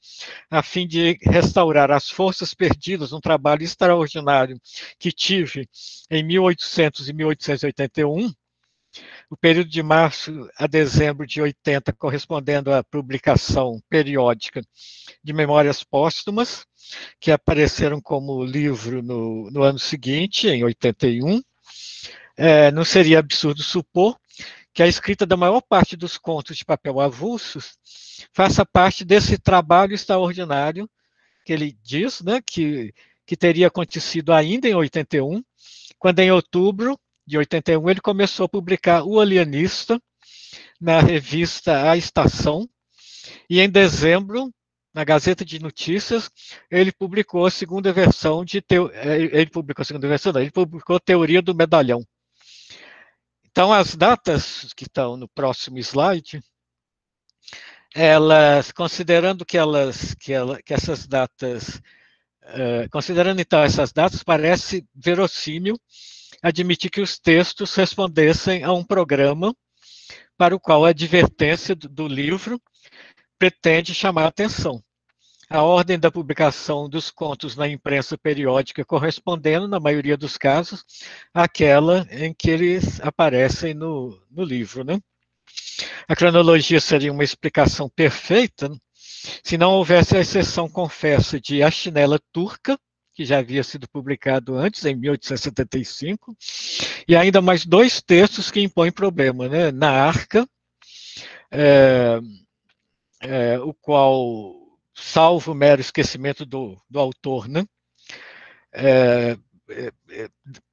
a fim de restaurar as forças perdidas num trabalho extraordinário que tive em 1800 e 1881, o período de março a dezembro de 80, correspondendo à publicação periódica de Memórias Póstumas, que apareceram como livro no ano seguinte, em 81. Não seria absurdo supor que a escrita da maior parte dos contos de papel avulsos faça parte desse trabalho extraordinário que ele diz, né, que teria acontecido ainda em 81, quando em outubro de 81 ele começou a publicar O Alienista na revista A Estação, e em dezembro, na Gazeta de Notícias, ele publicou a segunda versão ele publicou Teoria do Medalhão. Então, as datas que estão no próximo slide, elas, considerando que essas datas, considerando então essas datas, parece verossímil admitir que os textos respondessem a um programa para o qual a advertência do livro pretende chamar a atenção. a ordem da publicação dos contos na imprensa periódica correspondendo, na maioria dos casos, àquela em que eles aparecem no livro, né? A cronologia seria uma explicação perfeita, né, se não houvesse a exceção confessa de A Chinela Turca, que já havia sido publicado antes, em 1875, e ainda mais dois textos que impõem problema, né? Na Arca, o qual, salvo o mero esquecimento do autor, né?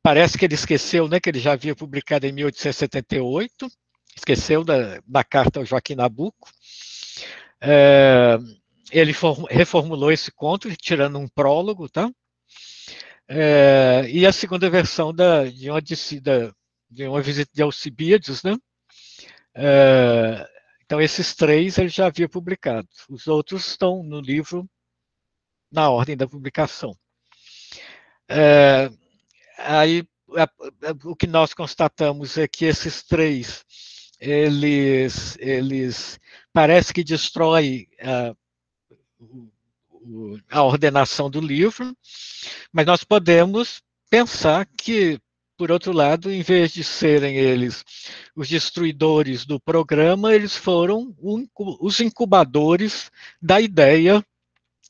Parece que ele esqueceu, né, que ele já havia publicado em 1878, esqueceu da carta ao Joaquim Nabuco. Ele reformulou esse conto, tirando um prólogo, tá? E a segunda versão de uma visita de Alcibíades, né? Então, esses três ele já havia publicado. Os outros estão no livro na ordem da publicação. Aí, o que nós constatamos é que esses três, eles parece que destroem a ordenação do livro, mas nós podemos pensar que, por outro lado, em vez de serem eles os destruidores do programa, eles foram os incubadores da ideia,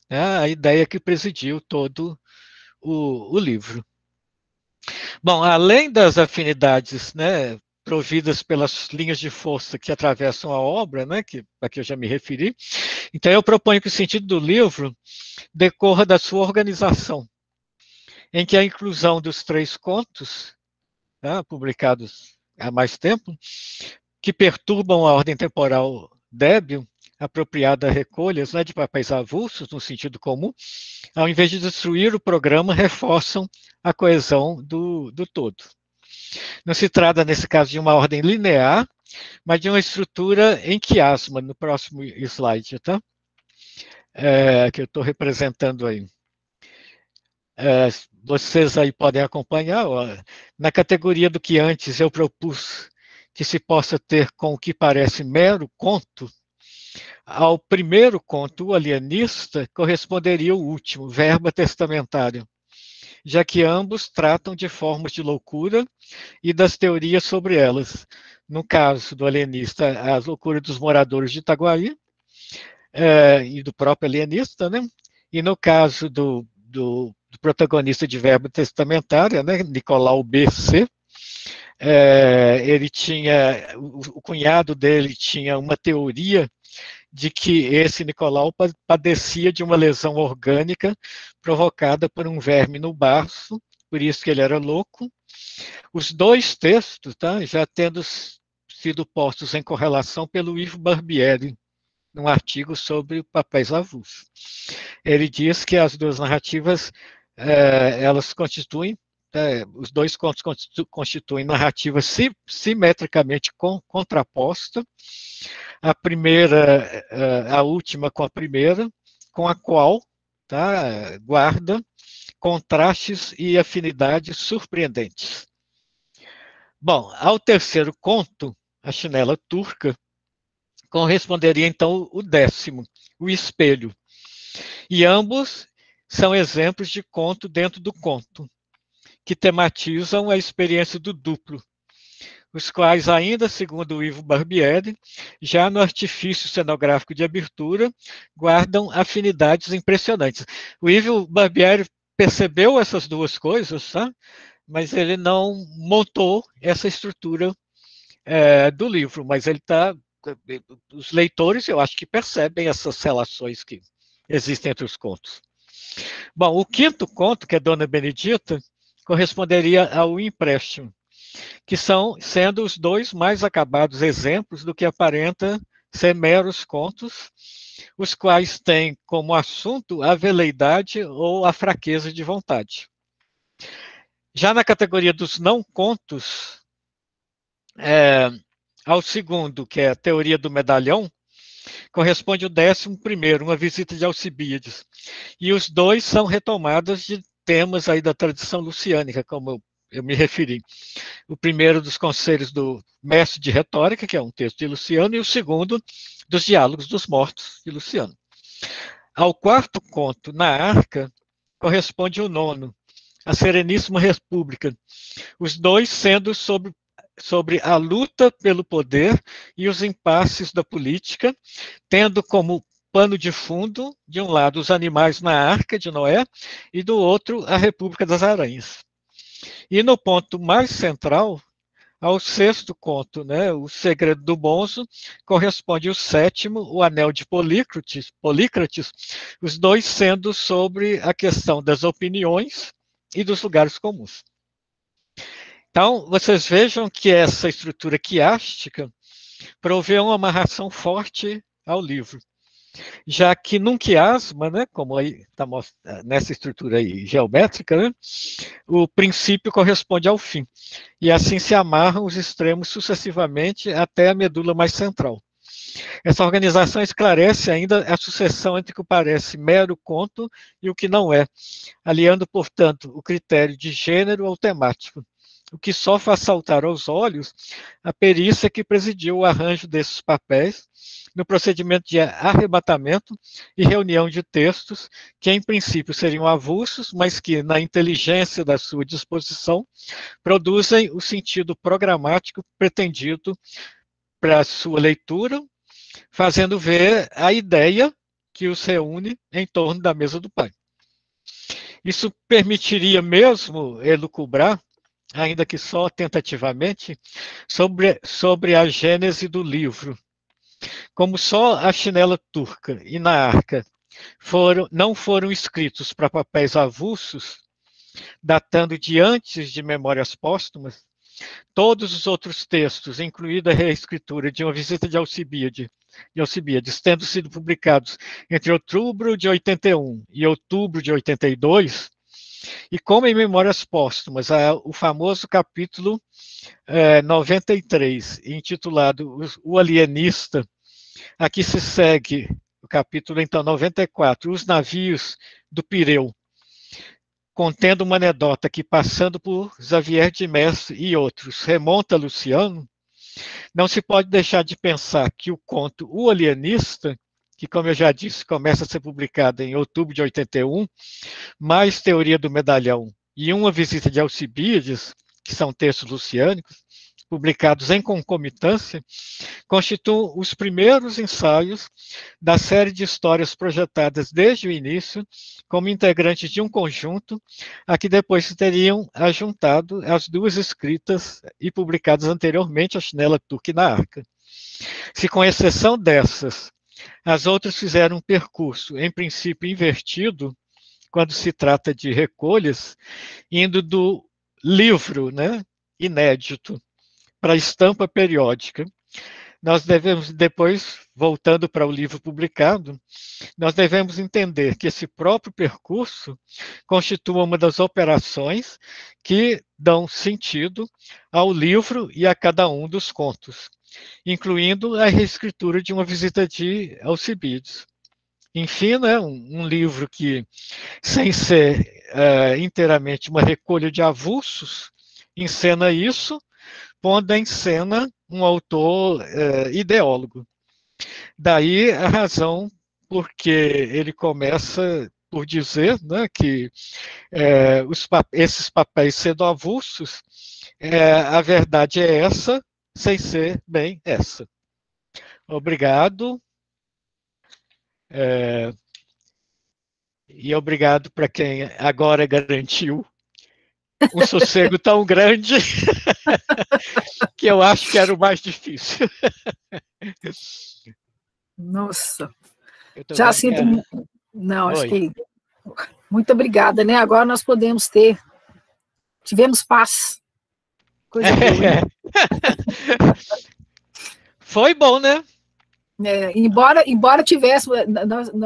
né, a ideia que presidiu todo o livro. Bom, além das afinidades, né, providas pelas linhas de força que atravessam a obra, né, a que eu já me referi, então eu proponho que o sentido do livro decorra da sua organização, em que a inclusão dos três contos, né, publicados há mais tempo, que perturbam a ordem temporal débil, apropriada a recolhas, né, de papéis avulsos, no sentido comum, ao invés de destruir o programa, reforçam a coesão do todo. Não se trata, nesse caso, de uma ordem linear, mas de uma estrutura em quiasma, no próximo slide, tá? Que eu estou representando aí. Vocês aí podem acompanhar, ó, na categoria do que antes eu propus que se possa ter com o que parece mero conto, ao primeiro conto, o alienista, corresponderia o último, verba testamentária, já que ambos tratam de formas de loucura e das teorias sobre elas. No caso do alienista, as loucuras dos moradores de Itaguaí, e do próprio alienista, né? E no caso do protagonista de verba testamentária, né, Nicolau B.C., ele tinha, o cunhado dele tinha uma teoria de que esse Nicolau padecia de uma lesão orgânica provocada por um verme no baço, por isso que ele era louco. Os dois textos, tá, já tendo sido postos em correlação pelo Yves Barbieri, num artigo sobre papéis avulsos. Ele diz que as duas narrativas, elas constituem, os dois contos constituem narrativas simetricamente contraposta, a primeira, a última com a primeira, com a qual, tá, guarda contrastes e afinidades surpreendentes. Bom, ao terceiro conto, A Chinela Turca, corresponderia então o décimo, O Espelho. E ambos são exemplos de conto dentro do conto, que tematizam a experiência do duplo, os quais ainda, segundo o Ivo Barbieri, já no artifício cenográfico de abertura, guardam afinidades impressionantes. O Ivo Barbieri percebeu essas duas coisas, tá? Mas ele não montou essa estrutura do livro, mas ele está... Os leitores, eu acho que percebem essas relações que existem entre os contos. Bom, o quinto conto, que é Dona Benedita, corresponderia ao empréstimo, que são sendo os dois mais acabados exemplos do que aparenta ser meros contos, os quais têm como assunto a veleidade ou a fraqueza de vontade. Já na categoria dos não contos, ao segundo, que é a teoria do medalhão, corresponde o 11º, uma visita de Alcibíades. E os dois são retomadas de temas aí da tradição luciânica, como eu me referi. O primeiro dos conselhos do Mestre de Retórica, que é um texto de Luciano, e o segundo dos Diálogos dos Mortos, de Luciano. Ao quarto conto, na Arca, corresponde o nono, a Sereníssima República, os dois sendo sobre a luta pelo poder e os impasses da política, tendo como pano de fundo, de um lado, os animais na Arca de Noé, e do outro, a República das Aranhas. E no ponto mais central, ao sexto conto, né, O Segredo do Bonzo, corresponde o sétimo, O Anel de Polícrates, os dois sendo sobre a questão das opiniões e dos lugares comuns. Então, vocês vejam que essa estrutura quiástica provê uma amarração forte ao livro, já que num quiasma, né, como aí está nessa estrutura aí geométrica, né, o princípio corresponde ao fim, e assim se amarram os extremos sucessivamente até a medula mais central. Essa organização esclarece ainda a sucessão entre o que parece mero conto e o que não é, aliando, portanto, o critério de gênero ao temático, o que só faz saltar aos olhos a perícia que presidiu o arranjo desses papéis no procedimento de arrebatamento e reunião de textos que, em princípio, seriam avulsos, mas que, na inteligência da sua disposição, produzem o sentido programático pretendido para a sua leitura, fazendo ver a ideia que os reúne em torno da mesa do Pai. Isso permitiria mesmo elucubrar, ainda que só tentativamente, sobre a gênese do livro. Como só a Chinela Turca e na Arca não foram escritos para papéis avulsos, datando de antes de Memórias Póstumas, todos os outros textos, incluída a reescritura de Uma Visita de Alcibíades, tendo sido publicados entre outubro de 81 e outubro de 82, e como em Memórias Póstumas, o famoso capítulo 93, intitulado O Alienista, aqui se segue o capítulo, então, 94, Os Navios do Pireu, contendo uma anedota que, passando por Xavier de Mestre e outros, remonta a Luciano, não se pode deixar de pensar que o conto O Alienista, que, como eu já disse, começa a ser publicado em outubro de 81, mais Teoria do Medalhão e Uma Visita de Alcibíades, que são textos luciânicos, publicados em concomitância, constituem os primeiros ensaios da série de histórias projetadas desde o início como integrantes de um conjunto, a que depois se teriam ajuntado as duas escritas e publicadas anteriormente, A Chinela Turca e na Arca. Se, com exceção dessas, as outras fizeram um percurso, em princípio invertido, quando se trata de recolhas, indo do livro, né, inédito para a estampa periódica, nós devemos, depois, voltando para o livro publicado, nós devemos entender que esse próprio percurso constitui uma das operações que dão sentido ao livro e a cada um dos contos, incluindo a reescritura de Uma Visita de Alcibíades. Enfim, né, um livro que, sem ser inteiramente uma recolha de avulsos, encena isso, pondo em cena um autor ideólogo. Daí a razão porque ele começa por dizer, né, que esses papéis sendo avulsos, a verdade é essa, sem ser bem essa. Obrigado. E obrigado para quem agora garantiu um sossego tão grande que eu acho que era o mais difícil. Nossa, já sinto... Não, acho que... Muito obrigada, né? Agora nós tivemos paz. Coisa boa. Foi bom, né? Embora tivesse,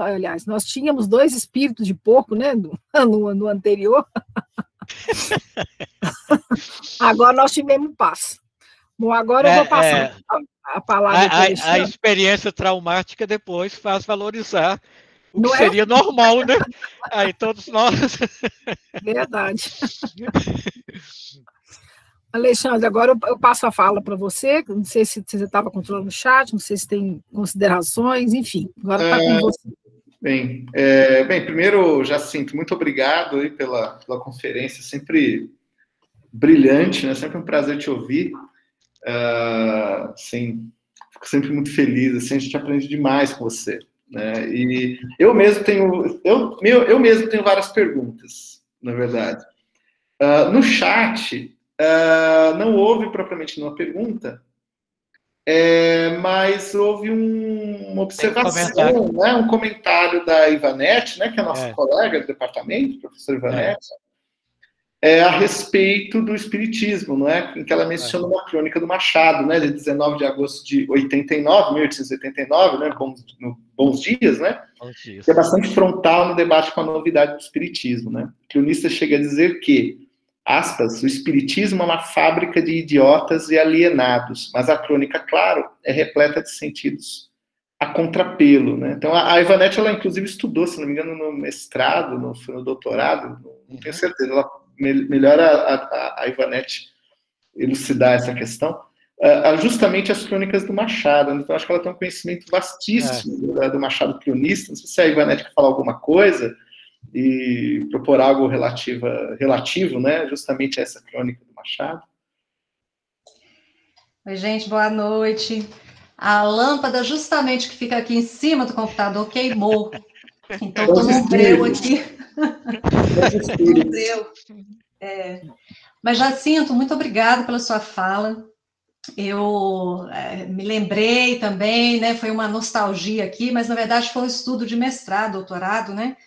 aliás, nós tínhamos dois espíritos de porco, né, no anterior. Agora nós tivemos paz. Bom, agora eu vou passar a palavra para o a experiência traumática depois faz valorizar o que Não seria normal, né? Aí todos nós... Verdade. Alexandre, agora eu passo a fala para você, não sei se você estava controlando o chat, não sei se tem considerações, enfim, agora está com você. Bem, primeiro, Jacinto, muito obrigado aí pela conferência, sempre brilhante, né? Sempre um prazer te ouvir. Sim, fico sempre muito feliz, assim, a gente aprende demais com você, né? E eu mesmo tenho várias perguntas, na verdade. No chat, não houve propriamente nenhuma pergunta, mas houve uma observação, né, um comentário da Ivanete, né, que é a nossa colega do departamento, professora Ivanete, a respeito do espiritismo, não é? Em que ela menciona uma crônica do Machado, né, de 19 de agosto de 1889, né, bons dias, né? Que é bastante frontal no debate com a novidade do espiritismo, né? O cronista chega a dizer que, aspas, o espiritismo é uma fábrica de idiotas e alienados, mas a crônica, claro, é repleta de sentidos a contrapelo, né? Então, a Ivanete, ela inclusive estudou, se não me engano, no mestrado, no doutorado, não tenho certeza, ela melhor a Ivanete elucidar essa questão, justamente as crônicas do Machado. Então, acho que ela tem um conhecimento vastíssimo do Machado cronista. Não sei se a Ivanete quer falar alguma coisa e propor algo relativo, né, justamente a essa crônica do Machado. Oi, gente, boa noite. A lâmpada, justamente que fica aqui em cima do computador, queimou. Então, estou num breu aqui. Num breu. Mas, Jacinto, muito obrigada pela sua fala. Eu me lembrei também, né, foi uma nostalgia aqui, mas, na verdade, foi um estudo de mestrado, doutorado, né,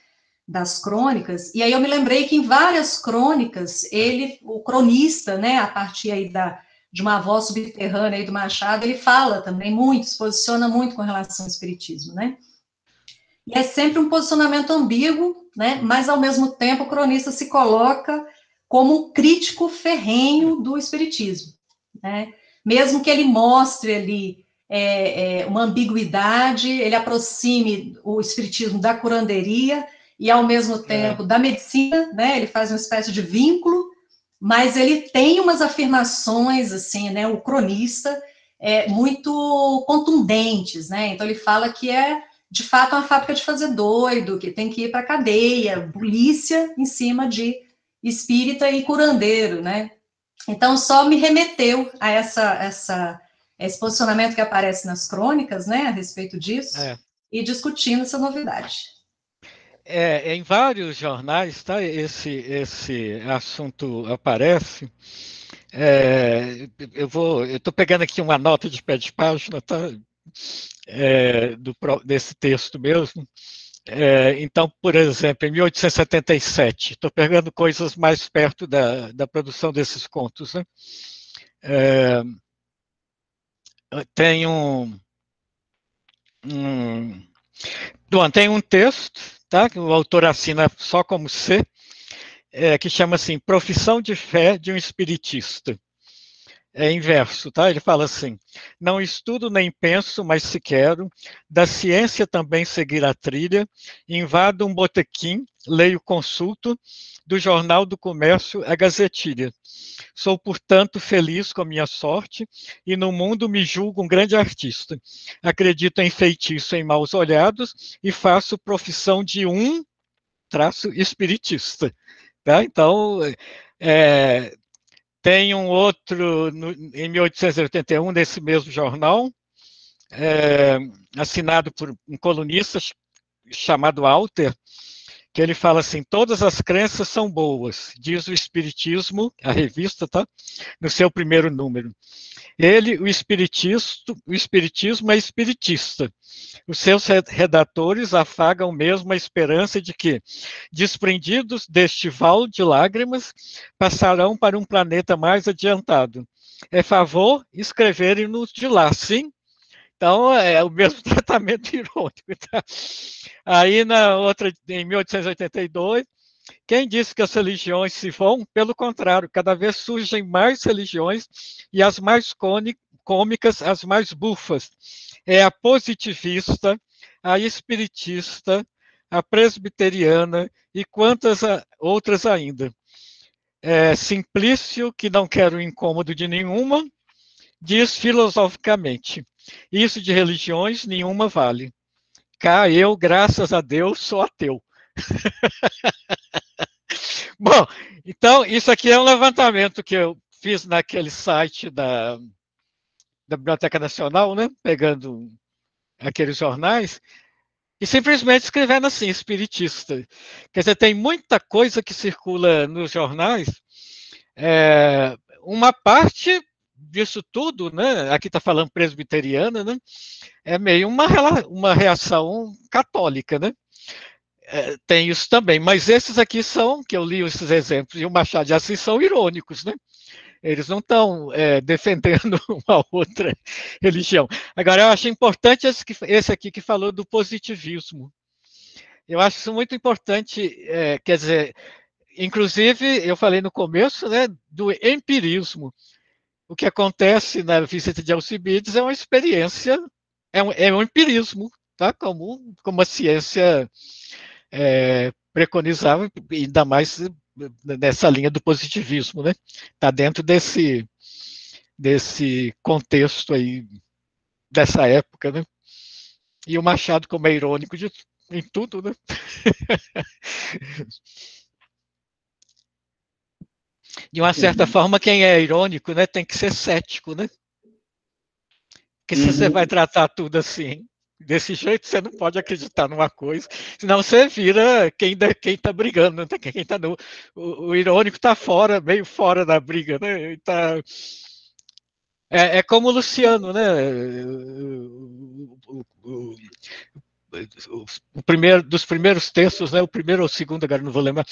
das crônicas, e aí eu me lembrei que em várias crônicas, o cronista, né, a partir aí de uma voz subterrânea aí do Machado, ele fala também muito, se posiciona muito com relação ao espiritismo, né? E é sempre um posicionamento ambíguo, né, mas, ao mesmo tempo, o cronista se coloca como um crítico ferrenho do espiritismo, né? Mesmo que ele mostre ali uma ambiguidade, ele aproxime o espiritismo da curanderia e, ao mesmo tempo, da medicina, né? Ele faz uma espécie de vínculo, mas ele tem umas afirmações, assim, né? O cronista, muito contundentes, né? Então, ele fala que de fato, uma fábrica de fazer doido, que tem que ir para a cadeia, polícia em cima de espírita e curandeiro, né? Então, só me remeteu a esse posicionamento que aparece nas crônicas, né, a respeito disso, e discutindo essa novidade. Em vários jornais, tá? Esse assunto aparece. Eu estou pegando aqui uma nota de pé de página, tá? Desse texto mesmo. Então, por exemplo, em 1877, estou pegando coisas mais perto da produção desses contos, né? Tem tem um texto, tá? Que o autor assina só como C, que chama assim, Profissão de Fé de um Espiritista. Em verso, tá? Ele fala assim: não estudo nem penso, mas se quero, da ciência também seguir a trilha, invado um botequim, leio consulto, do Jornal do Comércio a Gazetilha. Sou, portanto, feliz com a minha sorte, e no mundo me julgo um grande artista. Acredito em feitiço em maus olhados, e faço profissão de um espiritista. Tá? Então, tem um outro, em 1881, desse mesmo jornal, assinado por um colunista chamado Alter, que ele fala assim: todas as crenças são boas, diz o Espiritismo, a revista, tá? No seu primeiro número. O Espiritismo é espiritista. Os seus redatores afagam mesmo a esperança de que, desprendidos deste val de lágrimas, passarão para um planeta mais adiantado. É favor escreverem-nos de lá, sim? Então, é o mesmo tratamento irônico. Tá? Aí, em 1882, quem disse que as religiões se vão? Pelo contrário, cada vez surgem mais religiões e as mais cômicas, as mais bufas. É a positivista, a espiritista, a presbiteriana e quantas outras ainda. Simplício, que não quer o incômodo de nenhuma, diz filosoficamente: isso de religiões nenhuma vale. cá eu, graças a Deus, sou ateu. Bom, então, isso aqui é um levantamento que eu fiz naquele site da Biblioteca Nacional, né? Pegando aqueles jornais, e simplesmente escrevendo assim, espiritista. Quer dizer, tem muita coisa que circula nos jornais. Uma parte disso tudo, né? Aqui está falando presbiteriana, né? É meio uma reação católica, né? Tem isso também, mas esses aqui são, que eu li esses exemplos, e o Machado de Assis são irônicos, né? Eles não estão defendendo uma outra religião. Agora, eu acho importante esse aqui que falou do positivismo. Eu acho isso muito importante, quer dizer, inclusive, eu falei no começo, né, do empirismo. O que acontece na visita de Alcibiades é uma experiência, é um empirismo, tá? Como a ciência preconizava, ainda mais nessa linha do positivismo, né? Está dentro desse contexto aí, dessa época, né? E o Machado, como é irônico em tudo, né? De uma certa forma, quem é irônico, né, tem que ser cético, né? Porque se você vai tratar tudo assim, desse jeito, você não pode acreditar numa coisa, senão você vira quem está brigando, né? Quem tá o irônico está fora, meio fora da briga, né? É como o Luciano, né? Dos primeiros textos, né? O primeiro ou o segundo, agora não vou lembrar,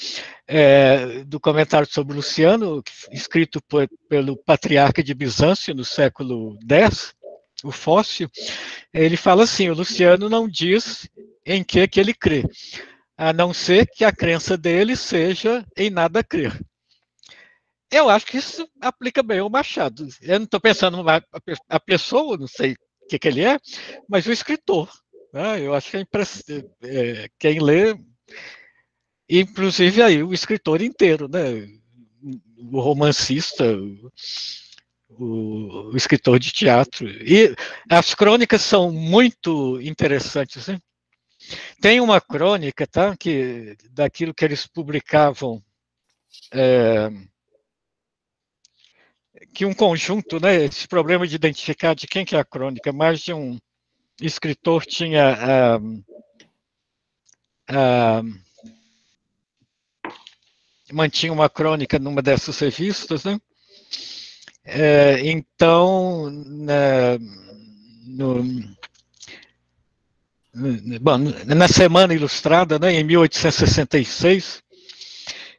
do comentário sobre Luciano, escrito pelo patriarca de Bizâncio no século X, o Fócio. Ele fala assim: o Luciano não diz em que ele crê, a não ser que a crença dele seja em nada crer. Eu acho que isso aplica bem ao Machado. Eu não estou pensando a pessoa, não sei o que ele é, mas o escritor. Né? Eu acho que quem lê, inclusive aí o escritor inteiro, né? O romancista, o escritor de teatro. E as crônicas são muito interessantes. Né? Tem uma crônica, tá? Daquilo que eles publicavam. Que um conjunto, né, esse problema de identificar de quem que é a crônica, mais de um escritor tinha mantinha uma crônica numa dessas revistas, né? Então, na Semana Ilustrada, né, em 1866,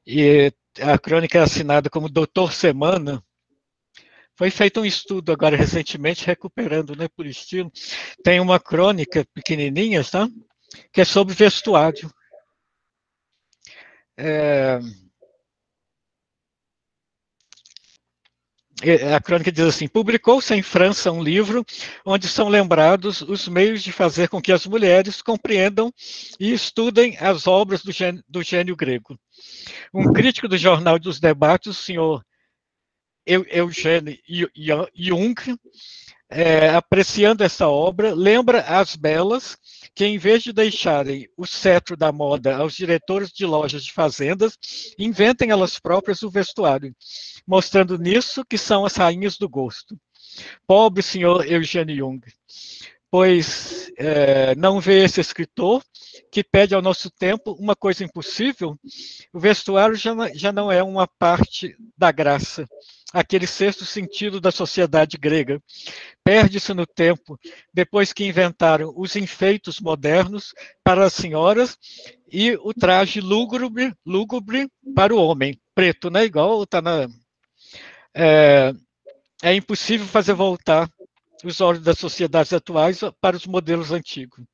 e a crônica é assinada como Doutor Semana. Foi feito um estudo agora recentemente, recuperando, né, por estilo. Tem uma crônica pequenininha, tá? Que é sobre vestuário. A crônica diz assim: publicou-se em França um livro onde são lembrados os meios de fazer com que as mulheres compreendam e estudem as obras do gênio grego. Um crítico do Jornal dos Debates, o senhor Eugène Jung, apreciando essa obra, lembra as belas que, em vez de deixarem o cetro da moda aos diretores de lojas de fazendas, inventem elas próprias o vestuário, mostrando nisso que são as rainhas do gosto. Pobre senhor Eugène Jung, pois não vê esse escritor que pede ao nosso tempo uma coisa impossível. O vestuário já não é uma parte da graça, aquele sexto sentido da sociedade grega. Perde-se no tempo, depois que inventaram os enfeitos modernos para as senhoras e o traje lúgubre para o homem, preto, né? Igual está na... É impossível fazer voltar os olhos das sociedades atuais para os modelos antigos.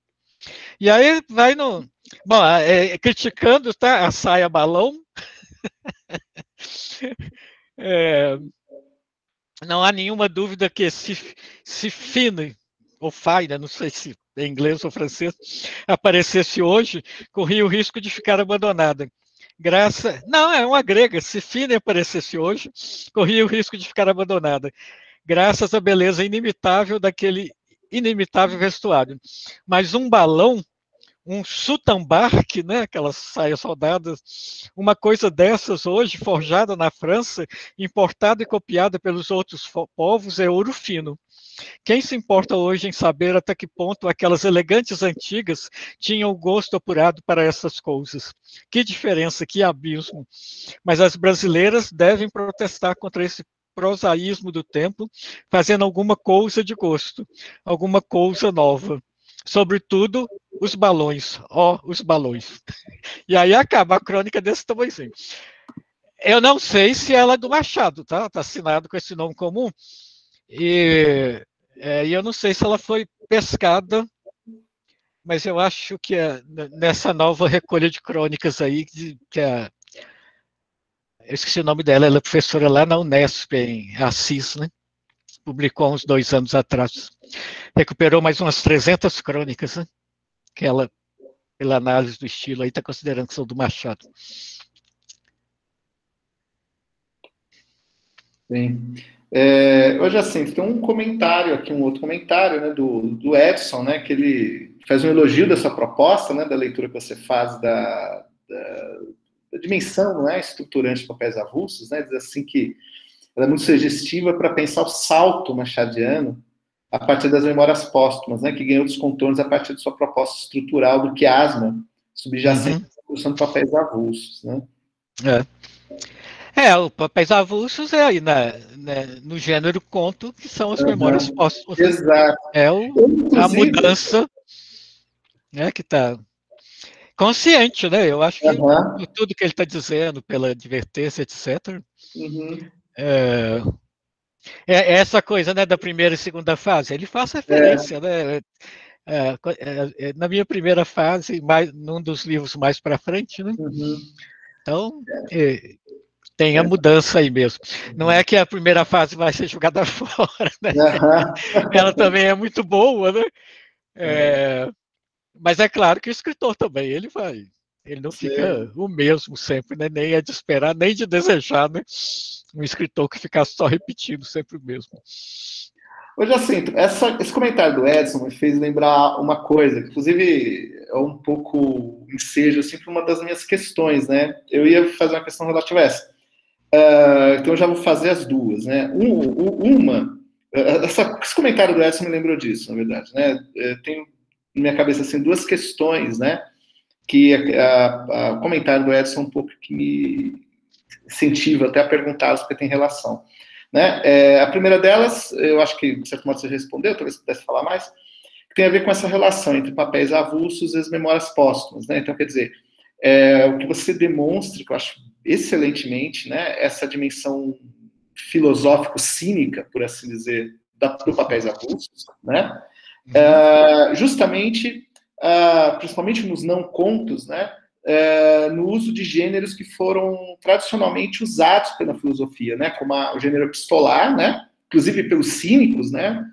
E aí vai no... Bom, criticando, tá? A saia balão. Não há nenhuma dúvida que se Fine, ou Faina, não sei se é inglês ou francês, aparecesse hoje, corria o risco de ficar abandonada. Não, é uma grega. Se Fine aparecesse hoje, corria o risco de ficar abandonada, graças à beleza inimitável daquele inimitável vestuário. Mas um balão um sutambarque, né, aquelas saias soldadas, uma coisa dessas hoje, forjada na França, importada e copiada pelos outros povos, é ouro fino. Quem se importa hoje em saber até que ponto aquelas elegantes antigas tinham o gosto apurado para essas coisas? Que diferença, que abismo! Mas as brasileiras devem protestar contra esse prosaísmo do tempo, fazendo alguma coisa de gosto, alguma coisa nova. Sobretudo, os balões. Os balões. E aí acaba a crônica desse tamanhozinho. Eu não sei se ela é do Machado, tá? Está assinado com esse nome comum. E eu não sei se ela foi pescada, mas eu acho que nessa nova recolha de crônicas aí, eu esqueci o nome dela, ela é professora lá na Unesp, em Assis, né? Publicou há uns 2 anos atrás. Recuperou mais umas 300 crônicas, né? Que ela, pela análise do estilo, aí está considerando que são do Machado. Sim. Hoje, assim, tem um comentário aqui, um outro comentário, né, do Edson, né, que ele faz um elogio dessa proposta, né, da leitura que você faz da dimensão, não é, estruturante de papéis avulsos, né, diz assim que ela é muito sugestiva para pensar o salto machadiano a partir das memórias póstumas, né, que ganhou outros contornos a partir de sua proposta estrutural do quiasma subjacente à construção de papéis avulsos, né. O papéis avulsos é aí no gênero conto, que são as memórias póstumas. Exato. A mudança, né, que está consciente, né? Eu acho que por tudo que ele está dizendo, pela advertência, etc. Essa coisa, né, da primeira e segunda fase, ele faz referência, né? Na minha primeira fase, num dos livros mais para frente, né? Então, tem a mudança aí mesmo. Não é que a primeira fase vai ser jogada fora, né? Ela também é muito boa, né? Mas é claro que o escritor também, ele não fica o mesmo sempre, né? Nem é de esperar, nem de desejar, né? Um escritor que ficasse só repetindo sempre o mesmo. Ô, Jacinto, esse comentário do Edson me fez lembrar uma coisa, que inclusive é um pouco ensejo assim, para uma das minhas questões, né? Eu ia fazer uma questão relativa a essa. Então eu já vou fazer as duas, né? Esse comentário do Edson me lembrou disso, na verdade, né? Tenho na minha cabeça assim 2 questões, né? Que o comentário do Edson um pouco que me incentiva até a perguntá-los, porque tem relação. Né? A primeira delas, eu acho que, de certo modo, você respondeu, talvez pudesse falar mais, que tem a ver com essa relação entre papéis avulsos e as memórias póstumas. Né? Então, quer dizer, o que você demonstra, que eu acho excelentemente, né, essa dimensão filosófico-cínica, por assim dizer, do papéis avulsos, né? Justamente, principalmente nos não-contos, né? No uso de gêneros que foram tradicionalmente usados pela filosofia, né, como o gênero epistolar, né, inclusive pelos cínicos, né,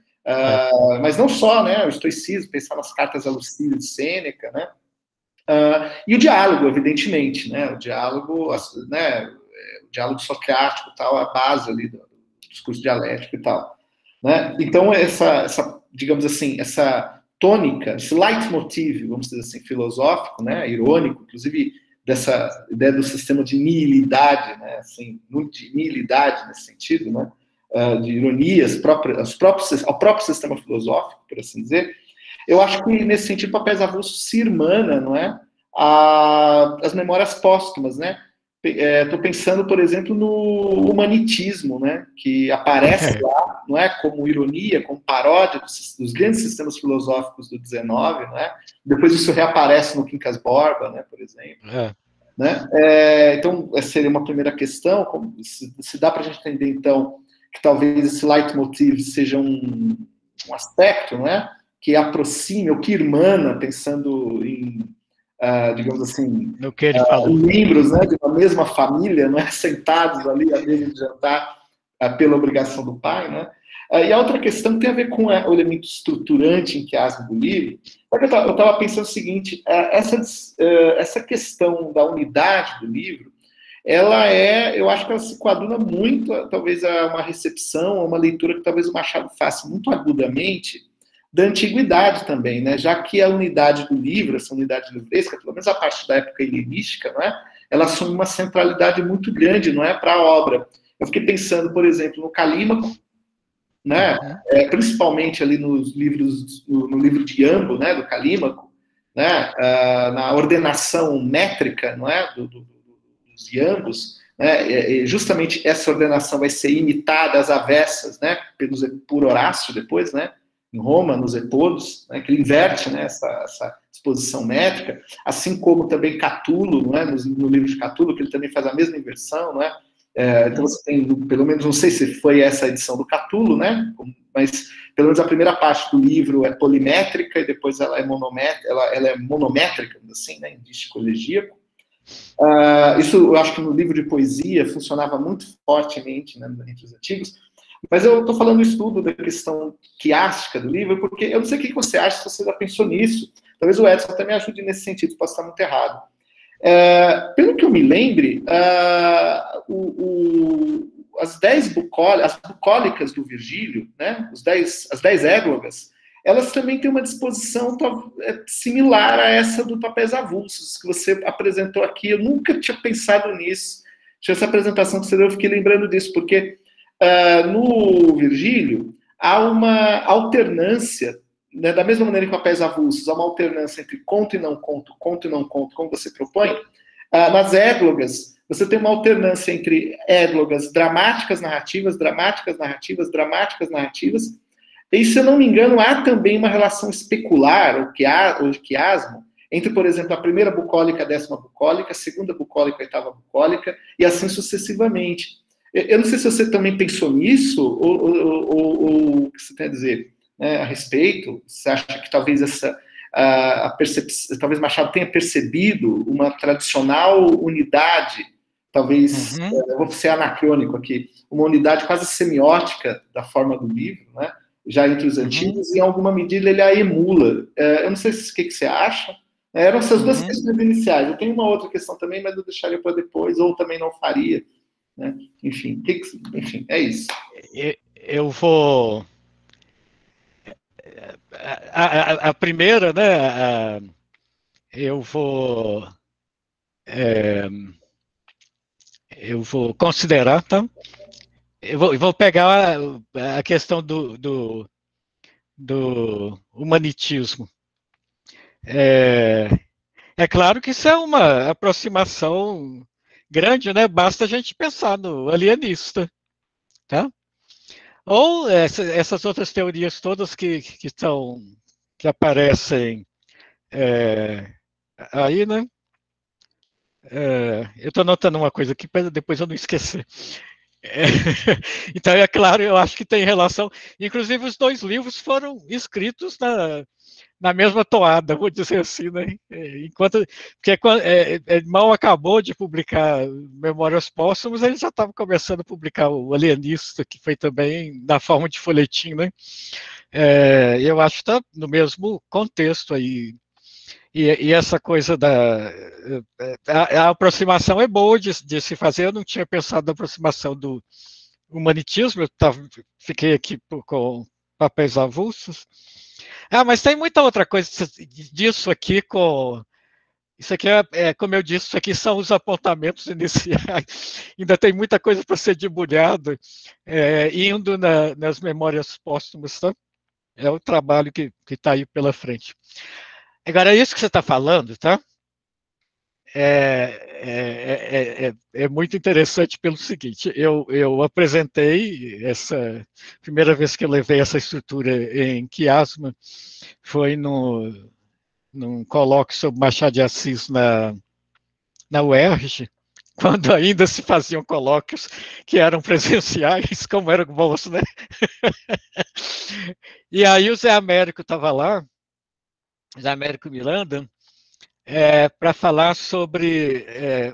mas não só, né, o estoicismo, pensar nas cartas a Lucílio de Sêneca, né, e o diálogo, evidentemente, né, o diálogo socrático, tal, a base ali do discurso dialético e tal, né, então essa digamos assim, essa tônica, esse leitmotiv, vamos dizer assim, filosófico, né, irônico, inclusive dessa ideia do sistema de nihilidade, né, assim, de nihilidade nesse sentido, né, de ironias ao próprio sistema filosófico, por assim dizer. Eu acho que nesse sentido papéis avulsos se irmana, não é, as memórias póstumas, né. Estou pensando, por exemplo, no humanitismo, né, que aparece lá, não é, como ironia, como paródia dos grandes sistemas filosóficos do XIX, não é? Depois isso reaparece no Quincas Borba, né, por exemplo. Né? Então, essa seria uma primeira questão, se dá para a gente entender, então, que talvez esse leitmotiv seja um aspecto, não é, que aproxime, ou que irmana, pensando em digamos assim, no que ele falou, membros, né, de uma mesma família, né, sentados ali à mesa de jantar pela obrigação do pai, né? E a outra questão tem a ver com o elemento estruturante em quiasmo do livro. Eu estava pensando o seguinte, essa questão da unidade do livro, eu acho que ela se coaduna muito, talvez, a uma recepção, a uma leitura que talvez o Machado faça muito agudamente, da antiguidade também, né? Já que a unidade do livro, essa unidade livresca, pelo menos a partir da época helenística, não é? Ela assume uma centralidade muito grande, não é, para a obra. Eu fiquei pensando, por exemplo, no Calímaco, né? Principalmente ali nos livros, no livro de Iambo, né, do Calímaco, né? Na ordenação métrica, não é, dos Iambos, né? Justamente essa ordenação vai ser imitada às avessas, né, por Horácio depois, né? Em Roma, nos Epodos, né, que ele inverte, né, essa disposição métrica, assim como também Catulo, não é, no livro de Catulo, que ele também faz a mesma inversão, não é? Então você tem, pelo menos, não sei se foi essa edição do Catulo, né, mas pelo menos a primeira parte do livro é polimétrica e depois ela é monométrica, assim, né, em dístico elegíaco. Isso eu acho que no livro de poesia funcionava muito fortemente, né, entre os antigos. Mas eu estou falando isso tudo da questão quiástica do livro, porque eu não sei o que você acha, se você já pensou nisso. Talvez o Edson até me ajude nesse sentido, posso estar muito errado. Pelo que eu me lembre, as 10 bucólicas do Virgílio, né, as 10 églogas, elas também têm uma disposição similar a essa do Papéis Avulsos, que você apresentou aqui. Eu nunca tinha pensado nisso. Essa apresentação que você deu, eu fiquei lembrando disso, porque no Virgílio, há uma alternância, né, da mesma maneira que Papéis Avulsos, há uma alternância entre conto e não conto, como você propõe. Nas églogas, você tem uma alternância entre églogas dramáticas, narrativas, dramáticas, narrativas, dramáticas, narrativas, e, se eu não me engano, há também uma relação especular, ou de quiasmo, entre, por exemplo, a primeira bucólica, a 10ª bucólica, a segunda bucólica, a 8ª bucólica, e assim sucessivamente. Eu não sei se você também pensou nisso, ou o que você tem a dizer, né, a respeito. Você acha que talvez talvez Machado tenha percebido uma tradicional unidade, talvez, eu vou ser anacrônico aqui, uma unidade quase semiótica da forma do livro, né, já entre os antigos, e em alguma medida ele a emula. Eu não sei o que você acha. Eram essas duas questões iniciais. Eu tenho uma outra questão também, mas eu deixaria para depois, ou também não faria. Né? Enfim, é isso. Eu vou... A primeira, né? Eu vou considerar, tá? Eu vou pegar a questão do humanitismo. É claro que isso é uma aproximação grande, né? Basta a gente pensar no alienista, tá? Ou essas outras teorias todas que aparecem aí, né? Eu estou anotando uma coisa aqui para depois eu não esquecer. Então, é claro, eu acho que tem relação. Inclusive, os dois livros foram escritos na mesma toada, vou dizer assim, né? Porque mal acabou de publicar Memórias Póstumas, ele já estava começando a publicar o Alienista, que foi também na forma de folhetim, né? Eu acho que está no mesmo contexto aí. E essa coisa a aproximação é boa de se fazer. Eu não tinha pensado na aproximação do humanitismo, fiquei aqui com Papéis Avulsos. Mas tem muita outra coisa disso aqui isso aqui como eu disse, isso aqui são os apontamentos iniciais. Ainda tem muita coisa para ser debulhada, indo nas Memórias Póstumas, tá? É o trabalho que está aí pela frente. Agora, isso que você está falando, tá? É muito interessante pelo seguinte, eu apresentei essa primeira vez que eu levei essa estrutura em quiasma, foi num colóquio sobre Machado de Assis na UERJ, quando ainda se faziam colóquios que eram presenciais, como eram bons, né? E aí o Zé Américo estava lá, Zé Américo Miranda, para falar sobre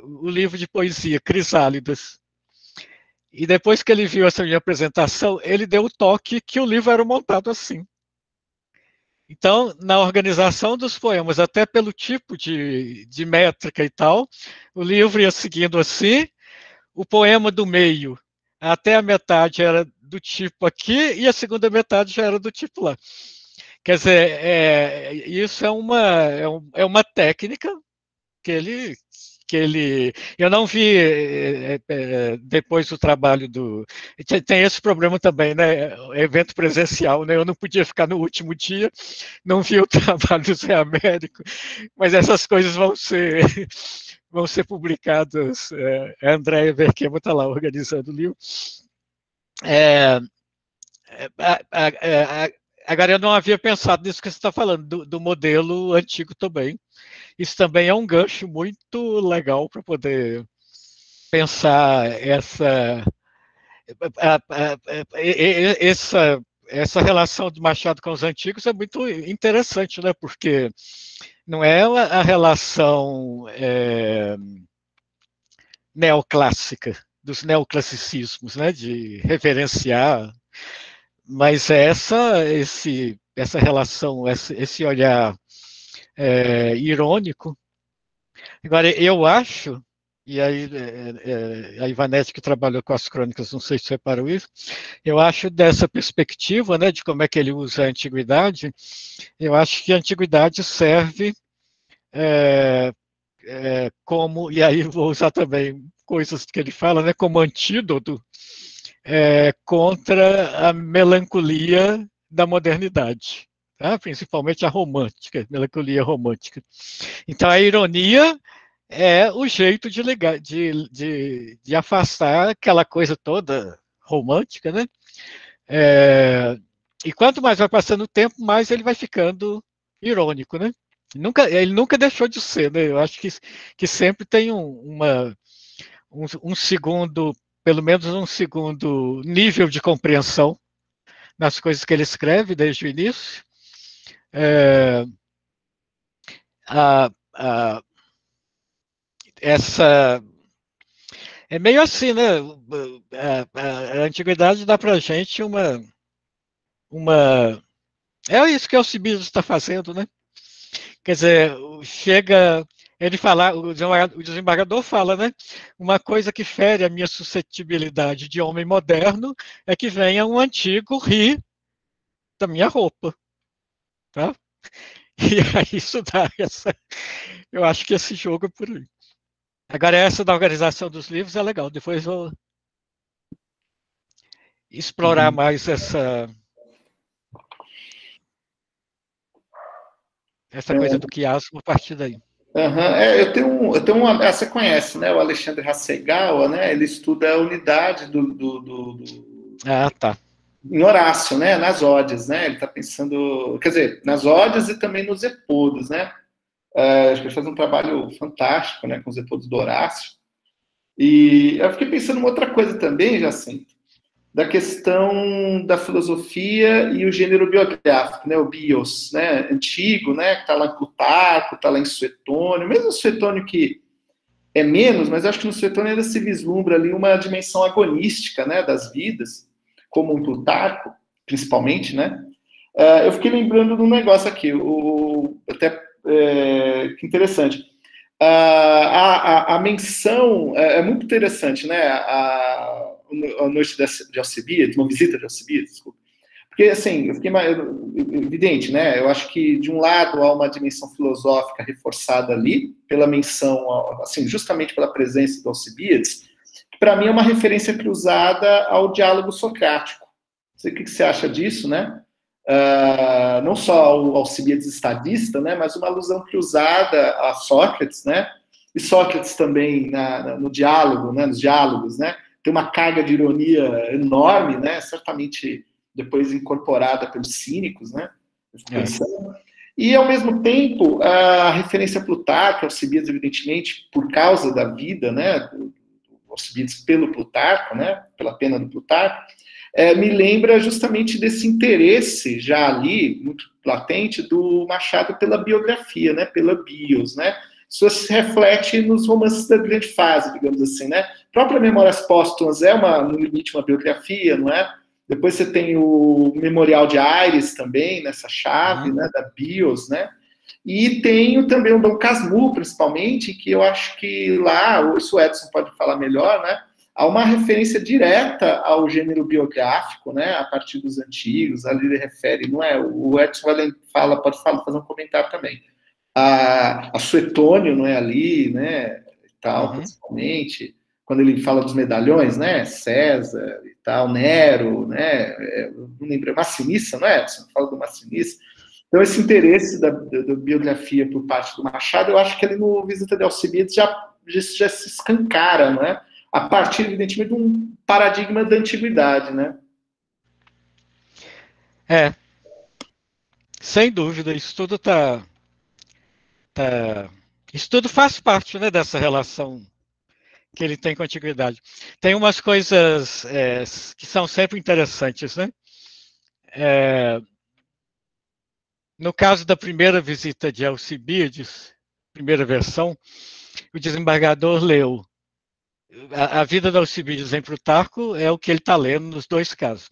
o livro de poesia, Crisálidas. E depois que ele viu essa minha apresentação, ele deu o toque que o livro era montado assim. Então, na organização dos poemas, até pelo tipo de métrica e tal, o livro ia seguindo assim, o poema do meio até a metade era do tipo aqui, e a segunda metade já era do tipo lá. Quer dizer, isso é uma técnica que ele... Eu não vi depois do trabalho do... Tem esse problema também, né? Evento presencial, né? Eu não podia ficar no último dia, não vi o trabalho do Zé Américo, mas essas coisas vão ser publicadas. A Andréia Verquema está lá organizando o livro. Agora, eu não havia pensado nisso que você está falando, do modelo antigo também. Isso também é um gancho muito legal para poder pensar essa relação de Machado com os antigos é muito interessante, né? Porque não é a relação neoclássica, dos neoclassicismos, né? De reverenciar, mas é essa relação, esse olhar irônico. Agora, eu acho, e aí a Ivanete que trabalhou com as crônicas, não sei se reparou isso, eu acho dessa perspectiva, né, de como é que ele usa a antiguidade, eu acho que a antiguidade serve como, e aí vou usar também coisas que ele fala, né, como antídoto contra a melancolia da modernidade. Tá? Principalmente a romântica, melancolia romântica. Então, a ironia é o jeito de ligar, de afastar aquela coisa toda romântica, né? E quanto mais vai passando o tempo, mais ele vai ficando irônico, né? Ele nunca deixou de ser, né? Eu acho que sempre tem um segundo, pelo menos um segundo nível de compreensão nas coisas que ele escreve desde o início. Essa é meio assim, né? A antiguidade dá para a gente é isso que o Alcibiades está fazendo, né? Quer dizer, ele fala, o desembargador fala, né? Uma coisa que fere a minha suscetibilidade de homem moderno é que venha um antigo rir da minha roupa, tá? E aí isso dá eu acho que esse jogo é por aí. Agora, essa da organização dos livros é legal. Depois vou explorar mais essa coisa do quiasmo a partir daí. Eu tenho uma... Você conhece, né? O Alexandre Hasegawa, né? Ele estuda a unidade tá. Em Horácio, né? Nas ódias, né? Ele está pensando... Quer dizer, nas ódias e também nos epodos, né? Acho que ele faz um trabalho fantástico, né? Com os epodos do Horácio. E eu fiquei pensando em outra coisa também, Jacinto, da questão da filosofia e o gênero biográfico, né? O bios, né? Antigo, né? Que está lá em Plutarco, está lá em Suetônio, mesmo Suetônio que é menos, mas acho que no Suetônio ainda se vislumbra ali uma dimensão agonística, né? Das vidas, como em Plutarco, principalmente, né? Eu fiquei lembrando de um negócio aqui, que interessante. A menção é muito interessante, né? A noite de Alcibiades, uma visita de Alcibiades, desculpa. Porque, assim, eu fiquei evidente, né? Eu acho que, de um lado, há uma dimensão filosófica reforçada ali, pela menção, assim, justamente pela presença do Alcibiades, que, para mim, é uma referência cruzada ao diálogo socrático. Não sei o que você acha disso, né? Não só ao Alcibiades estadista, né, mas uma alusão cruzada a Sócrates, né, e Sócrates também no diálogo, né, nos diálogos, né, tem uma carga de ironia enorme, né, certamente depois incorporada pelos cínicos, né, e ao mesmo tempo a referência a Plutarco, Alcibiades evidentemente por causa da vida, né, do Alcibiades pelo Plutarco, né, pela pena do Plutarco, me lembra justamente desse interesse já ali, muito latente, do Machado pela biografia, né, pela bios, né? Isso se reflete nos romances da grande fase, digamos assim, né? A própria Memórias Póstumas no limite, uma biografia, não é? Depois você tem o Memorial de Aires também, nessa chave, né, da bios, né? E tem também o Dom Casmurro, principalmente, que eu acho que lá, isso o Edson pode falar melhor, né? há uma referência direta ao gênero biográfico, né, a partir dos antigos, ali ele refere, não é? O Edson pode fazer um comentário também. A Suetônio, não é, ali, né, e tal, principalmente, quando ele fala dos medalhões, né, César e tal, Nero, né, não lembro, Massinissa, não é, Edson? Fala do Massinissa. Então, esse interesse da biografia por parte do Machado, eu acho que ele no Visita de Alcibiades já se escancara, não é? A partir, evidentemente, de um paradigma da antiguidade, né? Sem dúvida, isso tudo isso tudo faz parte, né, dessa relação que ele tem com a antiguidade. Tem umas coisas que são sempre interessantes, né? No caso da primeira visita de Alcibiades, primeira versão, o desembargador leu a vida de Alcibiades em Plutarco, é o que ele está lendo nos dois casos.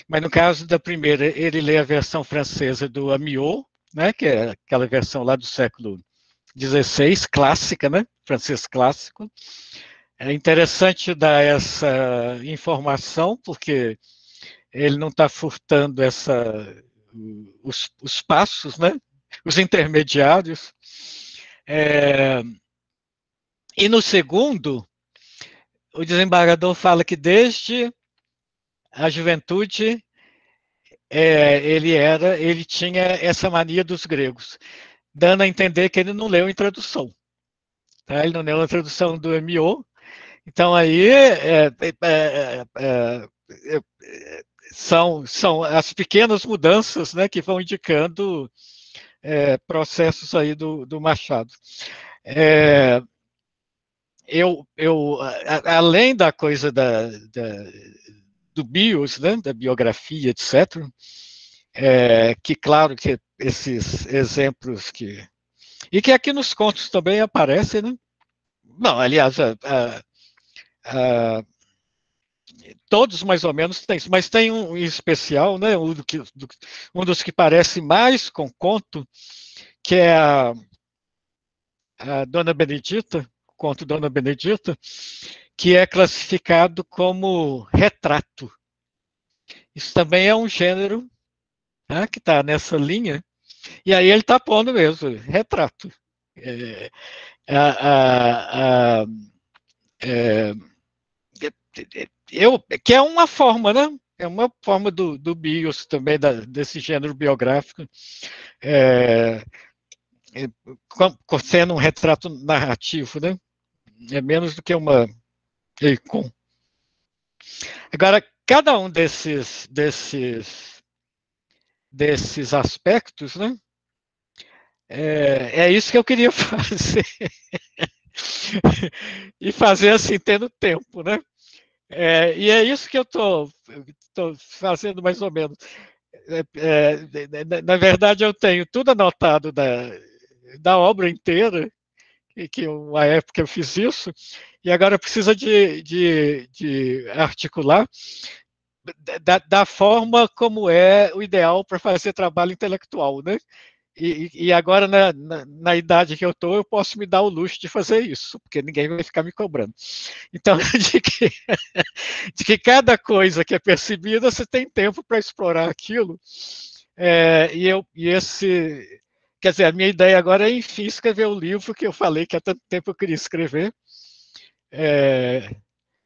Mas no caso da primeira, ele lê a versão francesa do Amiot, né, que é aquela versão lá do século XVI, clássica, né, francês clássico. É interessante dar essa informação, porque ele não está furtando os passos, né, os intermediários. E no segundo, o desembargador fala que desde a juventude ele tinha essa mania dos gregos, dando a entender que ele não leu em tradução. Tá? Ele não leu a tradução do Amiot. Então aí são as pequenas mudanças, né, que vão indicando processos aí do Machado. Além da coisa do bios, né, da biografia, etc., que claro que esses exemplos e que aqui nos contos também aparecem, né? Não, aliás, todos mais ou menos têm isso, mas tem um em especial, né, um dos que parece mais com conto, que é a Dona Benedita, o conto Dona Benedita, que é classificado como retrato. Isso também é um gênero, né, que está nessa linha, e aí ele está pondo mesmo, retrato. Que é uma forma, né? É uma forma do bios também, desse gênero biográfico, sendo um retrato narrativo, né? É menos do que uma icon. Agora, cada um desses aspectos, né? É isso que eu queria fazer. E fazer assim, tendo tempo, né? E é isso que eu estou fazendo mais ou menos. Na verdade, eu tenho tudo anotado da obra inteira, que uma época eu fiz isso, e agora precisa de articular da forma como é o ideal para fazer trabalho intelectual, né? E agora, na idade que eu estou, eu posso me dar o luxo de fazer isso, porque ninguém vai ficar me cobrando. Então, de que cada coisa que é percebida, você tem tempo para explorar aquilo. Quer dizer, a minha ideia agora é, enfim, escrever o livro que eu falei que há tanto tempo eu queria escrever.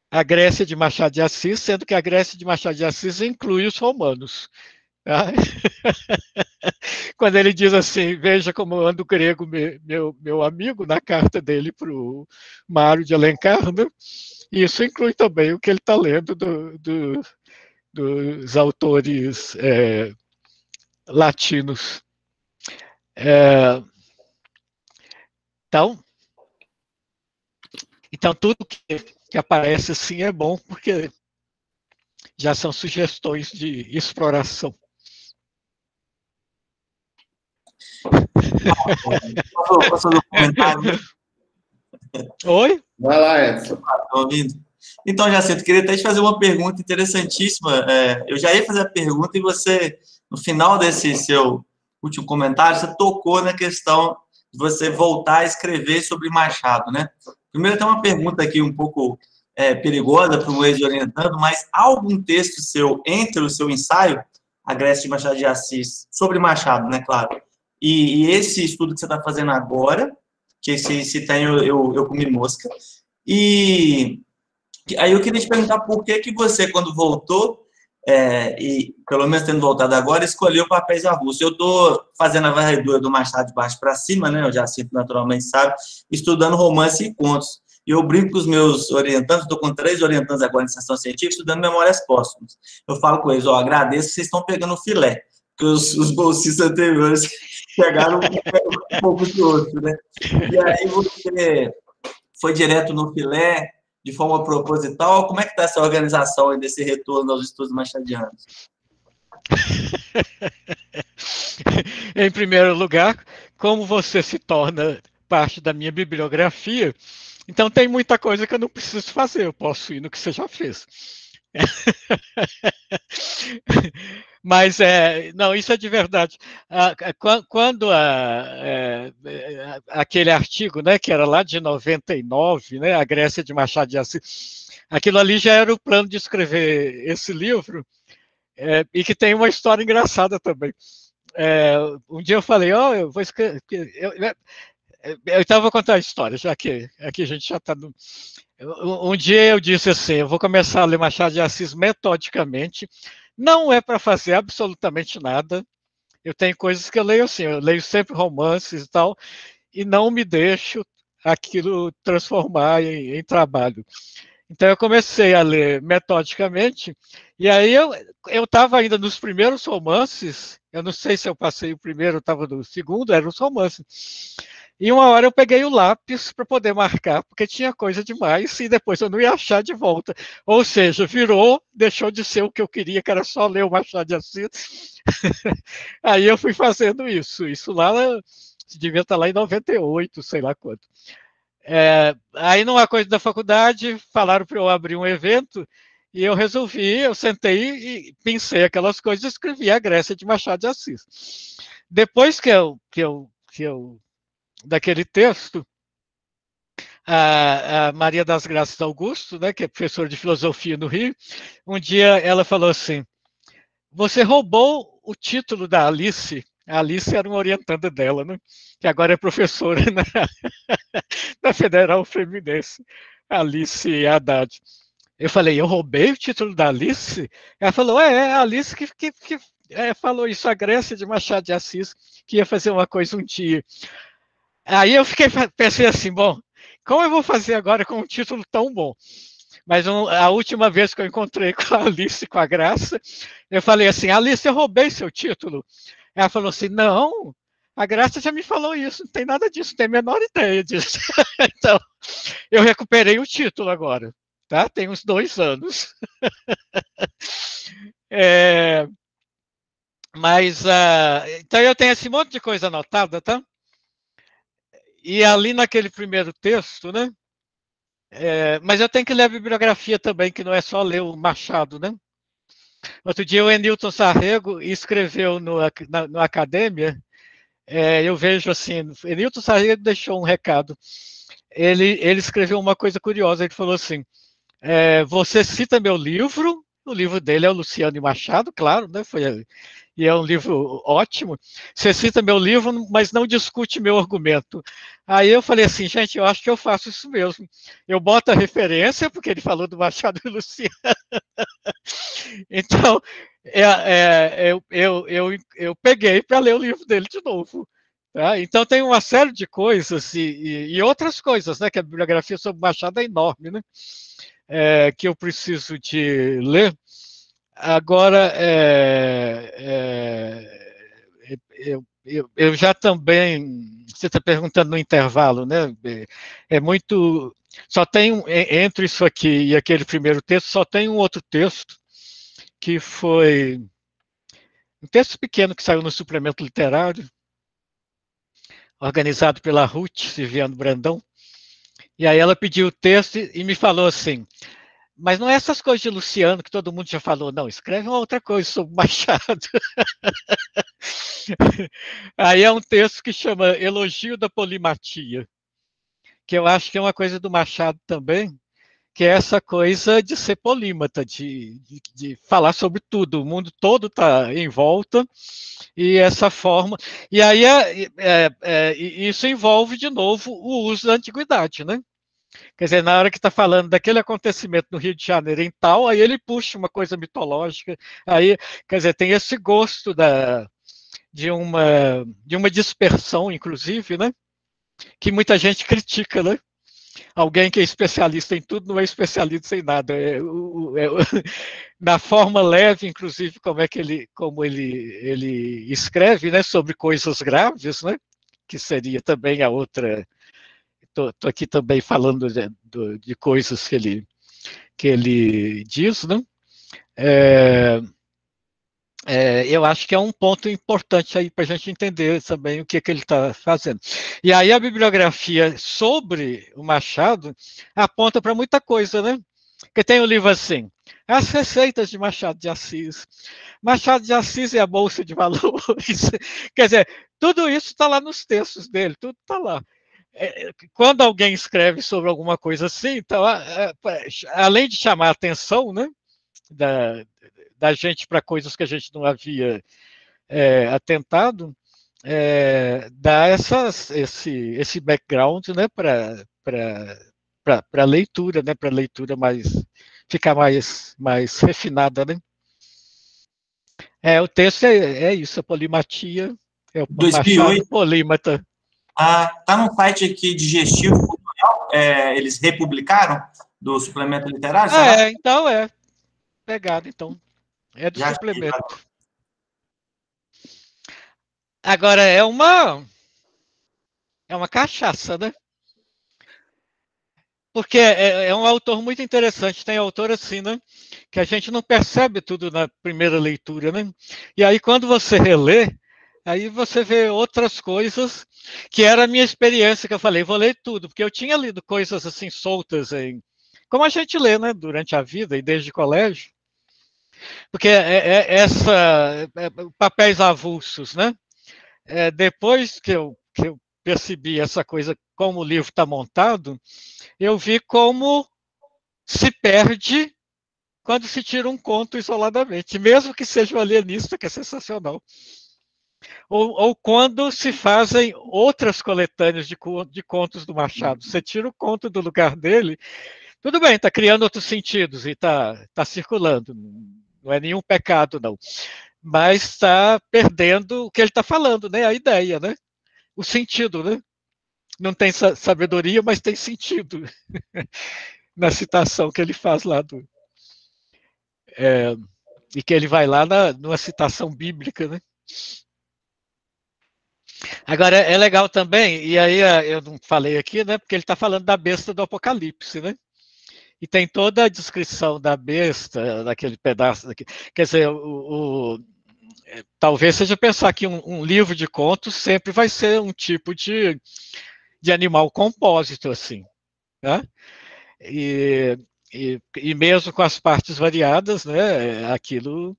A Grécia de Machado de Assis, sendo que a Grécia de Machado de Assis inclui os romanos. Tá? Quando ele diz assim, veja como anda o grego, meu amigo, na carta dele para o Mário de Alencar, né? Isso inclui também o que ele está lendo dos autores latinos. Então, tudo que aparece assim é bom, porque já são sugestões de exploração. Posso fazer um comentário? Oi? Vai lá, Edson. Estou ouvindo? Então, Jacinto, queria até te fazer uma pergunta interessantíssima. Eu já ia fazer a pergunta e você, no final desse seu último comentário, você tocou na questão de você voltar a escrever sobre Machado, né? Primeiro, tem uma pergunta aqui um pouco perigosa para um ex-orientando, mas há algum texto seu entre o seu ensaio, A Grécia de Machado de Assis, sobre Machado, né, claro, e esse estudo que você está fazendo agora, que se tem eu comi mosca, e aí eu queria te perguntar por que você, quando voltou, e pelo menos tendo voltado agora, escolheu papéis avulsos. Eu estou fazendo a varredura do Machado de baixo para cima, né? Eu já sinto naturalmente, sabe? Estudando romance e contos. E eu brinco com os meus orientantes, estou com 3 orientantes agora em iniciação científica, estudando memórias póstumas. Eu falo com eles, agradeço que vocês estão pegando o filé, porque os bolsistas anteriores pegaram um pouco de outro, né? E aí você foi direto no filé, de forma proposital? Como é que está essa organização aí desse retorno aos estudos machadianos? Em primeiro lugar, como você se torna parte da minha bibliografia, então tem muita coisa que eu não preciso fazer, eu posso ir no que você já fez. Mas, não, isso é de verdade. Quando aquele artigo, né, que era lá de 99, né, A Grécia de Machado de Assis, aquilo ali já era o plano de escrever esse livro, e que tem uma história engraçada também. Um dia eu falei, eu vou escrever... Então eu vou contar a história, já que aqui a gente já está no... Um dia eu disse assim, eu vou começar a ler Machado de Assis metodicamente, não é para fazer absolutamente nada, eu tenho coisas que eu leio assim, eu leio sempre romances e tal, e não me deixo aquilo transformar em trabalho. Então eu comecei a ler metodicamente, e aí eu estava ainda nos primeiros romances, eu não sei se eu passei o primeiro, eu estava no segundo, eram os romances. E uma hora eu peguei o lápis para poder marcar, porque tinha coisa demais, e depois eu não ia achar de volta. Ou seja, deixou de ser o que eu queria, que era só ler o Machado de Assis. Aí eu fui fazendo isso. Isso lá, devia estar lá em 98, sei lá quanto. Aí, numa coisa da faculdade, falaram para eu abrir um evento, e eu sentei e pensei aquelas coisas e escrevi A Grécia de Machado de Assis. Depois daquele texto, a Maria das Graças Augusto, né, que é professora de filosofia no Rio, um dia ela falou assim, você roubou o título da Alice. A Alice era uma orientanda dela, né? Que agora é professora na Federal Fluminense, Alice Haddad. Eu falei, eu roubei o título da Alice? Ela falou, a Alice que falou isso, a Grécia de Machado de Assis, que ia fazer uma coisa um dia. Aí eu pensei assim, bom, como eu vou fazer agora com um título tão bom? Mas a última vez que eu encontrei com a Alice, com a Graça, eu falei assim, Alice, eu roubei seu título. Ela falou assim, não, a Graça já me falou isso, não tem nada disso, não tem a menor ideia disso. Então, eu recuperei o título agora, tá? Tem uns 2 anos. Mas, então eu tenho esse monte de coisa anotada, tá? E ali naquele primeiro texto, né? Mas eu tenho que ler a bibliografia também, que não é só ler o Machado, né? Outro dia o Enilton Sarrego escreveu no Academia, eu vejo assim, Enilton Sarrego deixou um recado. Ele escreveu uma coisa curiosa, ele falou assim, você cita meu livro, o livro dele é o Luciano Machado, claro, né? E é um livro ótimo. Você cita meu livro, mas não discute meu argumento. Aí eu falei assim, gente, eu acho que eu faço isso mesmo. Eu boto a referência, porque ele falou do Machado e Luciano. Então, eu peguei para ler o livro dele de novo. Tá? Então, tem uma série de coisas e outras coisas, né? Que a bibliografia sobre Machado é enorme, né? Que eu preciso de ler. Agora, eu já também, você está perguntando no intervalo, né? Muito. Só tem, entre isso aqui e aquele primeiro texto, só tem um outro texto, que foi um texto pequeno que saiu no suplemento literário, organizado pela Ruth Silviano Brandão. E aí ela pediu o texto e me falou assim, mas não é essas coisas de Luciano que todo mundo já falou, não, escreve uma outra coisa sobre Machado. Aí é um texto que chama Elogio da Polimatia, que eu acho que é uma coisa do Machado também, que é essa coisa de ser polímata, de falar sobre tudo, o mundo todo está em volta, e essa forma... E aí isso envolve, de novo, o uso da antiguidade, né? Quer dizer, na hora que está falando daquele acontecimento no Rio de Janeiro em tal, aí ele puxa uma coisa mitológica, aí, quer dizer, tem esse gosto de uma dispersão, inclusive, né? Que muita gente critica, né? Alguém que é especialista em tudo não é especialista em nada. Na forma leve, inclusive, como ele escreve, né, sobre coisas graves, né? Que seria também a outra. Estou aqui também falando de coisas que ele diz, né? Eu acho que é um ponto importante aí para a gente entender também o que ele está fazendo. E aí a bibliografia sobre o Machado aponta para muita coisa, né? Porque tem um livro assim, As Receitas de Machado de Assis. Machado de Assis e a Bolsa de Valores. Quer dizer, tudo isso está lá nos textos dele, tudo está lá. Quando alguém escreve sobre alguma coisa assim, então, além de chamar a atenção, né, da gente para coisas que a gente não havia atentado, dá esse background, né, para a leitura, né, para a leitura ficar mais refinada, né? O texto é isso, a polimatia, é o 2008. Machado polímata. Tá no site aqui digestivo cultural, eles republicaram do suplemento literário? Então pegado, então. É do suplemento. Agora, é uma cachaça, né? Porque é um autor muito interessante. Tem autor assim, né? Que a gente não percebe tudo na primeira leitura, né? E aí, quando você relê, aí você vê outras coisas, que era a minha experiência, que eu falei, vou ler tudo, porque eu tinha lido coisas assim soltas, como a gente lê, né? Durante a vida e desde o colégio. Porque papéis avulsos, né? Depois que eu percebi essa coisa, como o livro está montado, eu vi como se perde quando se tira um conto isoladamente, mesmo que seja o alienista, que é sensacional. Ou quando se fazem outras coletâneas de contos do Machado. Você tira o conto do lugar dele, tudo bem, está criando outros sentidos e está circulando. Não é nenhum pecado, não. Mas está perdendo o que ele está falando, né? A ideia, né? O sentido, né? Não tem sabedoria, mas tem sentido na citação que ele faz lá e que ele vai lá numa citação bíblica, né? Agora, é legal também, e aí eu não falei aqui, né? Porque ele está falando da besta do Apocalipse, né? E tem toda a descrição da besta, daquele pedaço. Quer dizer, talvez seja pensar que um livro de contos sempre vai ser um tipo de animal compósito, assim. Né? E mesmo com as partes variadas, né, aquilo,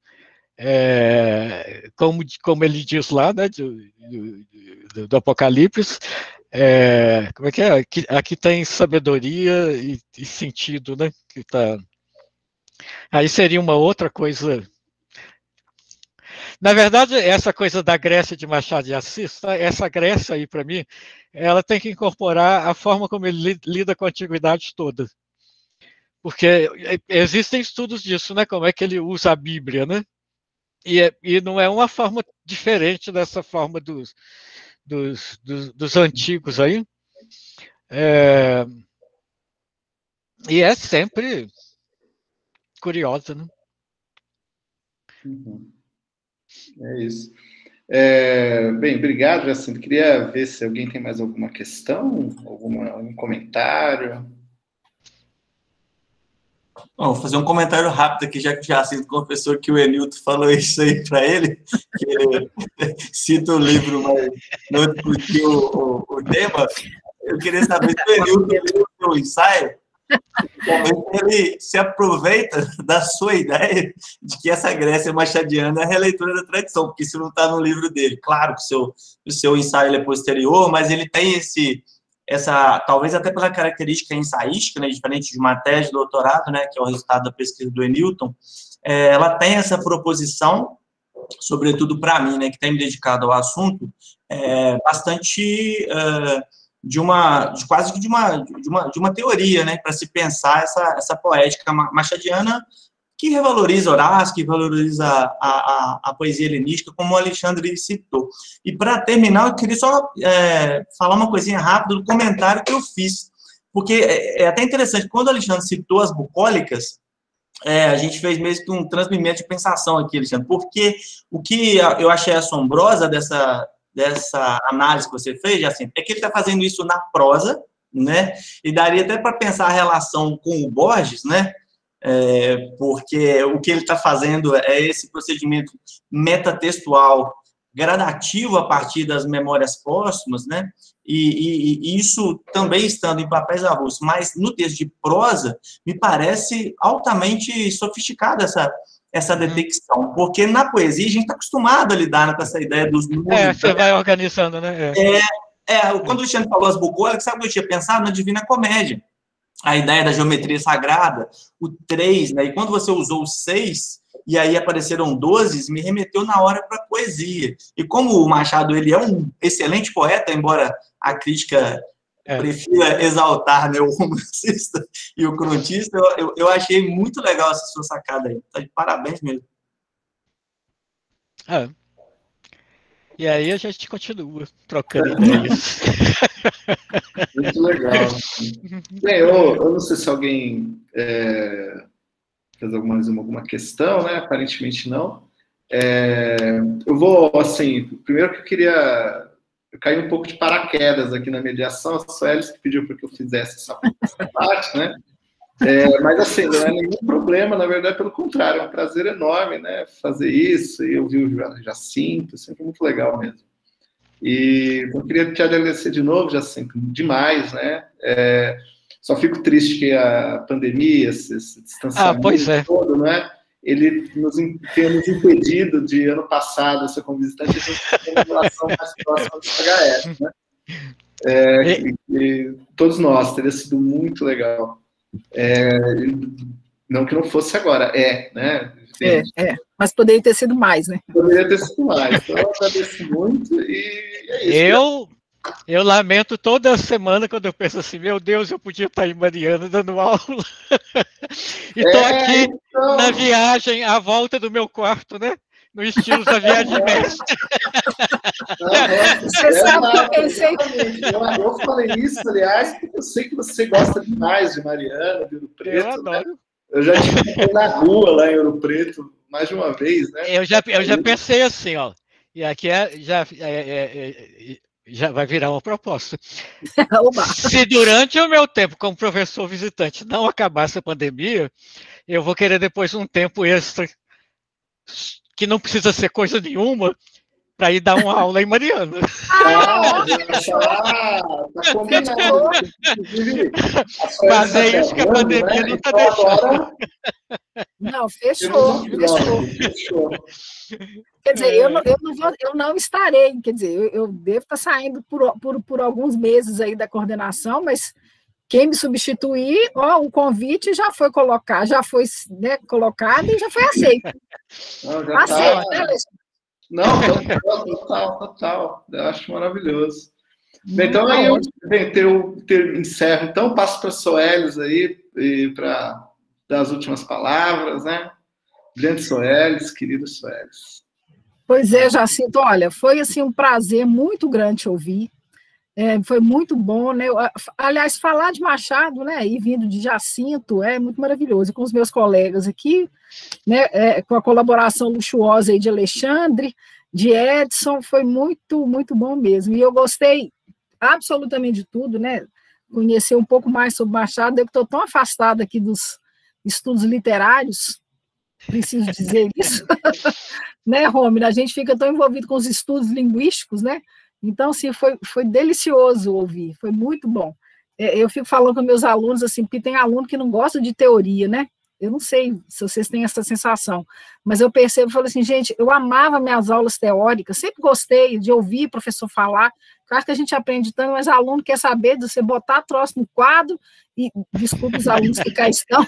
como ele diz lá, né, do Apocalipse, como é que é? Aqui tem sabedoria e sentido, né? Que tá... Aí seria uma outra coisa. Na verdade, essa coisa da Grécia de Machado de Assis, essa Grécia aí, para mim, ela tem que incorporar a forma como ele lida com a antiguidade toda. Porque existem estudos disso, né? Como é que ele usa a Bíblia, né? E não é uma forma diferente dessa forma dos antigos aí. E é sempre curiosa, né? Uhum. É isso. Bem, obrigado, Jacinto. Queria ver se alguém tem mais alguma questão, algum comentário. Vou fazer um comentário rápido aqui, já que o Jacinto confessou que o Enilton falou isso aí para ele, que ele cita o livro, mas não discutiu o tema. Eu queria saber se o Enilton leu o seu ensaio, ele se aproveita da sua ideia de que essa Grécia machadiana é a releitura da tradição, porque isso não está no livro dele. Claro que o seu ensaio é posterior, mas ele tem talvez até pela característica ensaística, né, diferente de uma tese de doutorado, né, que é o resultado da pesquisa do Enilton, ela tem essa proposição, sobretudo para mim, né, que tem me dedicado ao assunto, bastante quase que de uma teoria, né, para se pensar essa poética machadiana que revaloriza Horácio, que valoriza a poesia helenística, como o Alexandre citou. E, para terminar, eu queria só falar uma coisinha rápida do comentário que eu fiz, porque é até interessante, quando o Alexandre citou as bucólicas, a gente fez mesmo que um transmimento de pensação aqui, Alexandre, porque o que eu achei assombrosa dessa análise que você fez, assim, é que ele está fazendo isso na prosa, né, e daria até para pensar a relação com o Borges, né, porque o que ele está fazendo é esse procedimento metatextual gradativo a partir das memórias póstumas, né, e isso também estando em papéis avulsos, mas no texto de prosa, me parece altamente sofisticada essa detecção, porque na poesia a gente está acostumado a lidar com essa ideia dos números. Você vai organizando, né? Quando o Alexandre falou as bucólicas, sabe o que eu tinha pensado? Na Divina Comédia. A ideia da geometria sagrada, o 3, né? E quando você usou o 6, e aí apareceram 12, me remeteu na hora para a poesia. E como o Machado ele é um excelente poeta, embora a crítica prefira exaltar, né, o romancista e o crontista, eu achei muito legal essa sua sacada aí. Tá de parabéns mesmo. E aí a gente continua trocando ideias. Muito legal. Bem, eu não sei se alguém fez alguma questão, né? Aparentemente não. Eu vou, assim, primeiro que eu queria... Eu caí um pouco de paraquedas aqui na mediação, a Sueli que pediu para que eu fizesse essa parte, né? Mas, assim, não é nenhum problema, na verdade, pelo contrário, é um prazer enorme, né, fazer isso, e ouvir o Jacinto, sempre muito legal mesmo. E eu queria te agradecer de novo, Jacinto, demais, né? Só fico triste que a pandemia, esse distanciamento todo, né? Ele tem nos impedido de, ano passado, ser como visitante, de ter uma relação mais próxima do CHF, né? E todos nós, teria sido muito legal. Não que não fosse agora, né? Mas poderia ter sido mais, né? Poderia ter sido mais. Então, eu agradeço muito e é isso. Eu lamento toda semana quando eu penso assim, meu Deus, eu podia estar em Mariana dando aula. E estou aqui na viagem à volta do meu quarto, né? No estilo da viagem de mestre. Você sabe que eu pensei. Eu falei isso, aliás, porque eu sei que você gosta demais de Mariana, de Ouro Preto. Eu adoro. Né? Eu já estive na rua lá em Ouro Preto mais de uma vez, né? Eu já pensei assim, ó. E aqui já vai virar uma proposta. Se durante o meu tempo como professor visitante não acabasse a pandemia, eu vou querer depois um tempo extra, que não precisa ser coisa nenhuma, para ir dar uma aula em Mariana. Tá combinado. Mas é isso que a pandemia não está deixando. Não, fechou. Quer dizer, eu não estarei, quer dizer, eu devo estar saindo por alguns meses aí da coordenação, mas quem me substituir, o convite já foi colocado, né, colocado e já foi aceito. Não, aceito, né, Alexandre? Não, total. Eu acho maravilhoso. Bem, então, aí eu encerro. Então, passo para a Soelis aí, para dar as últimas palavras, né? Grande Soelis, querido Soelis. Pois é, Jacinto, olha, foi assim um prazer muito grande te ouvir. Foi muito bom, né? Aliás, falar de Machado, né? E vindo de Jacinto é muito maravilhoso. E com os meus colegas aqui, né? Com a colaboração luxuosa aí de Alexandre, de Edson, foi muito, muito bom mesmo. E eu gostei absolutamente de tudo, né? Conhecer um pouco mais sobre Machado. Eu estou tão afastada aqui dos estudos literários, preciso dizer isso, né, Rômulo? A gente fica tão envolvido com os estudos linguísticos, né? Então, assim, foi delicioso ouvir, foi muito bom. Eu fico falando com meus alunos, assim, porque tem aluno que não gosta de teoria, né? Eu não sei se vocês têm essa sensação, mas eu percebo, falei assim, gente, eu amava minhas aulas teóricas, sempre gostei de ouvir o professor falar, eu acho que a gente aprende tanto, mas aluno quer saber de você botar troço no quadro, e desculpa os alunos que cá estão,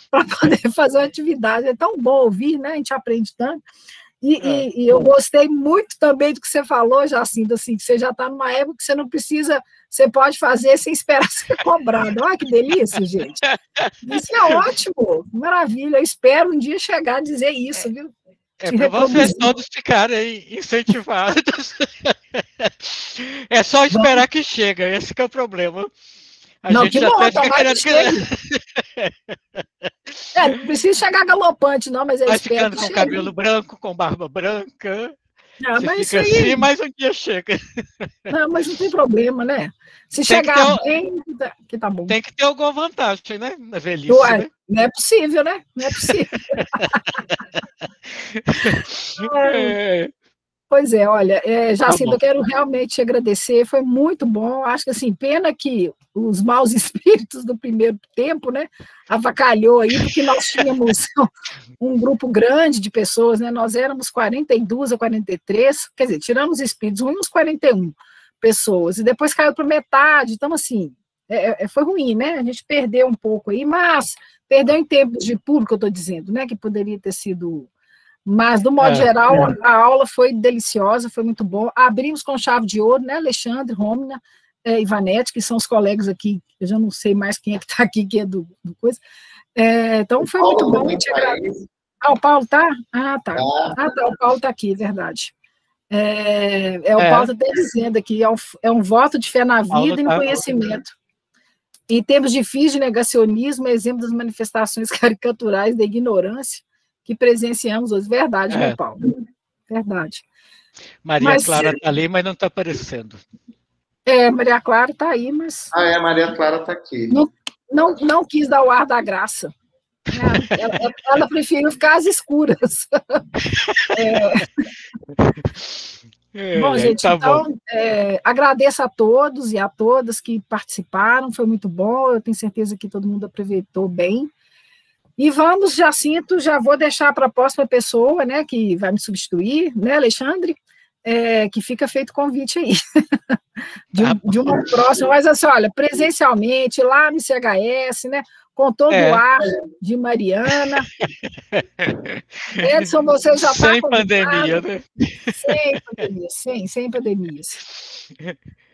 para poder fazer uma atividade, é tão bom ouvir, né, a gente aprende tanto, e eu gostei muito também do que você falou, Jacinto, assim, que você já está numa época que você não precisa, você pode fazer sem esperar ser cobrado. Olha que delícia, gente. Isso é ótimo, maravilha. Eu espero um dia chegar a dizer isso, viu? Para vocês todos ficarem incentivados. É só esperar que chega, esse que é o problema. Não, que bom, tomara que chegue. Não precisa chegar galopante, não, mas vai ficando com cabelo branco, com barba branca. Não, mas fica isso aí... assim, mas um dia chega. Não, mas não tem problema, né? Se chegar bem, que tá bom. Tem que ter alguma vantagem, né? Na velhice, né? Não é possível, né? Não é possível. Pois é, olha, Jacinto, eu quero realmente te agradecer, foi muito bom, acho que assim, pena que os maus espíritos do primeiro tempo, né, avacalhou aí, porque nós tínhamos um grupo grande de pessoas, né, nós éramos 42 a 43, quer dizer, tiramos os espíritos ruins, uns 41 pessoas, e depois caiu para metade, então assim, foi ruim, né, a gente perdeu um pouco aí, mas perdeu em termos de público, eu estou dizendo, né, que poderia ter sido... Mas, do modo geral, a aula foi deliciosa, foi muito bom. Abrimos com chave de ouro, né, Alexandre, Romina, Ivanete, que são os colegas aqui, eu já não sei mais quem é que está aqui, que é do coisa. Então, foi muito bom. O Paulo está? Tá, o Paulo está aqui, verdade. O Paulo está até dizendo aqui, é um voto de fé na vida e no conhecimento. Em tempos difíceis de negacionismo, exemplo das manifestações caricaturais da ignorância, que presenciamos hoje. Verdade, né, Paulo? Verdade. Maria Clara está ali, mas não está aparecendo. Maria Clara está aí, mas... Maria Clara está aqui. Não quis dar o ar da graça. Ela preferiu ficar às escuras. Bom, gente, tá então, bom. Agradeço a todos e a todas que participaram, foi muito bom, eu tenho certeza que todo mundo aproveitou bem. E vamos, Jacinto, já vou deixar para a próxima pessoa, né, que vai me substituir, né, Alexandre, que fica feito o convite aí, de uma próxima, mas assim, olha, presencialmente, lá no CHS, né, com todo o ar de Mariana. Edson, você já está sem pandemia, né? Sem pandemia, sem pandemias.